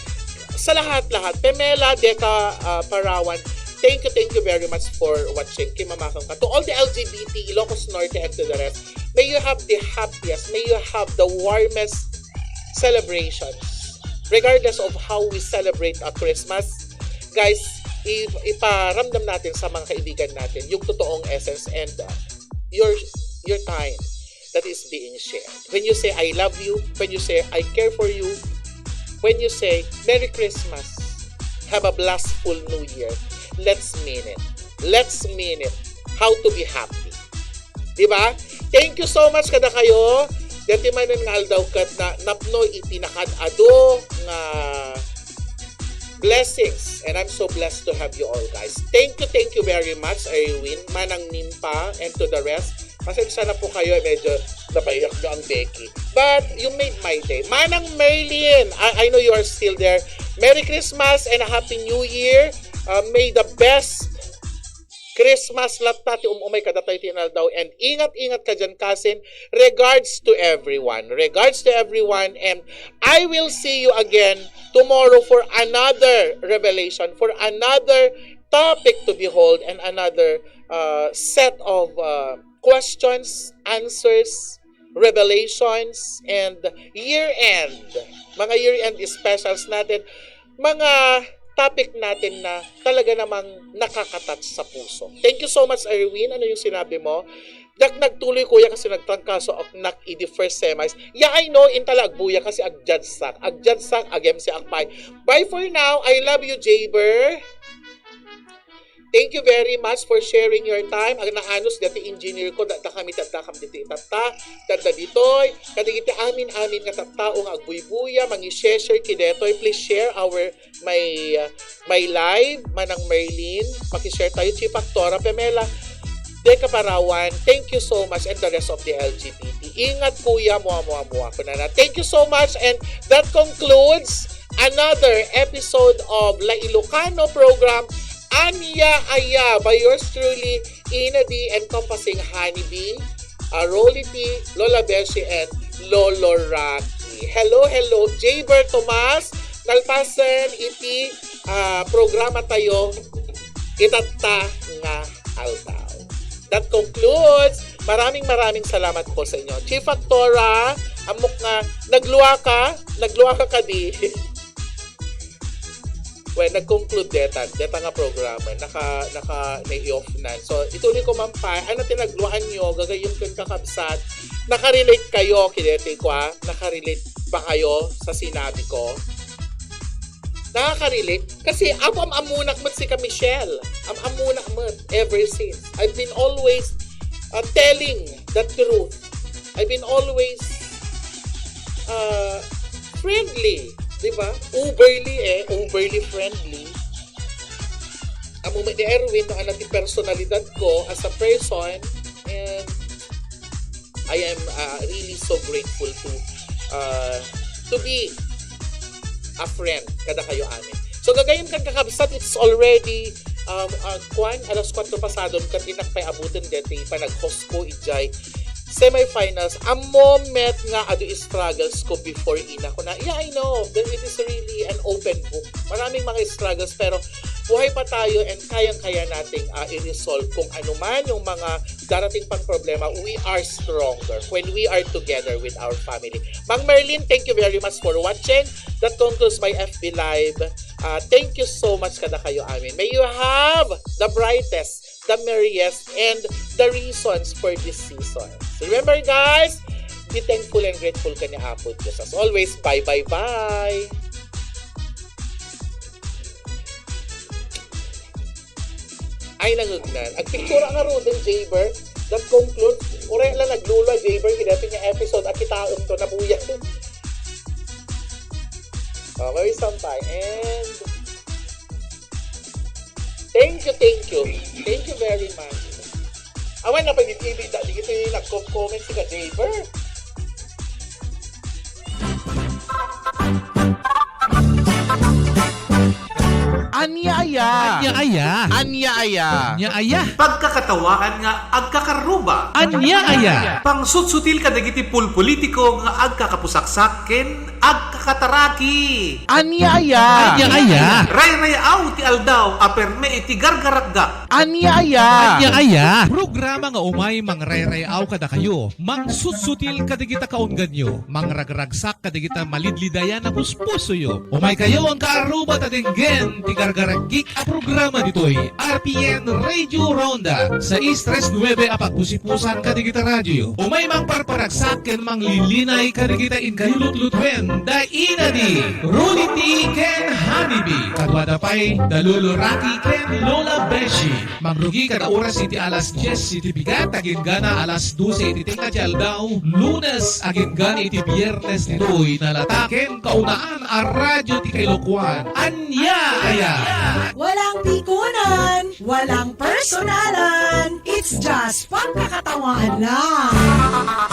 sa lahat-lahat. Pamela, Deca, Parawan, thank you very much for watching. Kimamakang ka. To all the LGBT, Ilocos Norte, and to the rest, may you have the happiest, may you have the warmest celebrations. Regardless of how we celebrate a Christmas, guys, iparamdam natin sa mga kaibigan natin yung totoong essence and your time that is being shared. When you say, I love you, when you say, I care for you, when you say, Merry Christmas, have a blissful New Year, let's mean it. Let's mean it. How to be happy. Diba? Thank you so much kada kayo. Dati man nga aldaw kat na napno itinakad-ado nga blessings. And I'm so blessed to have you all, guys. Thank you very much, Erwin, Manang Nimpa, and to the rest. Pasensya na po kayo, medyo napaiyak nyo ang Becky. But you made my day. Manang Merlin, I know you are still there. Merry Christmas and a Happy New Year. May the best Christmas lahat natin umumay kadatay tinaldaw and ingat-ingat ka dyan kasin. Regards to everyone. Regards to everyone and I will see you again tomorrow for another revelation, for another topic to behold and another set of questions, answers, revelations, and year-end. Mga year-end specials natin. Mga topic natin na talaga namang nakakatouch sa puso. Thank you so much, Erwin. Ano yung sinabi mo? Nagtuloy kuya kasi nagtrangkaso ak i the first semis. Yeah, I know, intala agbuya kasi agjadsak. Agjadsak, agem si akpay. Bye for now. I love you, Jaber. Thank you very much for sharing your time. Ang naanos dati engineer ko, da kami tadakam diti itata, tadda ditoy, kadigiti amin nga tattao nga agbuy-buya, mangi-share kidetoy. Please share our my live, Manang Merlin. Paki-share tayo, Chief Actora, Pamela, Deca Parawan, thank you so much, and the rest of the LGBT. Ingat kuya, muwa ko na. Thank you so much, and that concludes another episode of La Ilocano program, Anya Aya, by yours truly, Ina D, encompassing Honeybee, Rolly T, Lola Beshi, and Lolo Rocky. Hello, Jaber Tomas, nalpasan iti programa tayo, itata nga aldaw. That concludes. Maraming salamat po sa inyo. Chief Actora, amok nga, nagluwa ka di. Well, nag-conclude deta nga programa, naka-off na. So, ituloy ko mampay, ano tinagluan nyo, gagayon kang kakabsat, nakarelate kayo, kinete ko nakarelate ba kayo sa sinabi ko? Nakaka-relate? Kasi amunak mo si ka Michelle. Amunak mo ever since. I've been always telling the truth. I've been always friendly. Diba? Overly friendly. Amo ni Erwin na anati personalidad ko as a person, and I am really so grateful to be a friend kada kayo amin. So gagayon kan kakabsat, it's already alas 4 pasado kan tinakpay abutin deti panag-host ko ijay semifinals. A moment nga ado struggles ko before ina ko na. Yeah, I know that it is really an open book. Maraming mga struggles pero buhay pa tayo and kayang-kaya nating i-resolve kung ano man yung mga darating pang problema. We are stronger when we are together with our family. Mang Merlin, thank you very much for watching. That concludes my FB Live. Thank you so much kada kayo amin. May you have the brightest, the merriest, and the reasons for this season. So remember guys, be thankful and grateful ka ni Apo Diyos. As always, bye. Ay nangugnan. Ang picture nga ro din, Jaber. That concludes. Ure lang naglula, Jaber. Kinatin niya episode. At kitaon to, nabuya. Very sometime. And thank you. Thank you very much. Awan na pag-ibig dati ito yung nag-comment si ka, Jaber. Anya aya. Pagkakatawaan nga agkakaruba. Anya aya. Pangsutsutil kadagiti pulpolitiko nga agkakapusaksaken agkakataraki. Anya aya. Ray-rayaw ti aldaw aperme iti gargaragga. Anya aya. Programa nga umay mangrayrayaw kada kayo. Mangsussutil kadigita kaunggan nyo. Mangragragsak kadigita malidlidayan na puspuso yo. Umay kayo ang kaaruba tatenggen ti gargaragik a programa ditoy. RPN Radio Ronda sa Istres 9 apagpusipusan kadigita radyo. Umay mangparparagsak ken manglilinay kadigita in kayulutlutten da inadi. Runiti ken Hanibi. Kadwada pay daluluraki ken Lola Beshi. Magrugi kada oras iti alas 10 iti bigat agin gana alas 12 iti tingka ti aldaw. Lunes agin gana iti biyernes nitoy nalataken kaunaan a radyo ti Kailokuan. Anya aya. Walang pikunan, walang personalan. It's just pagkakatawahan lang.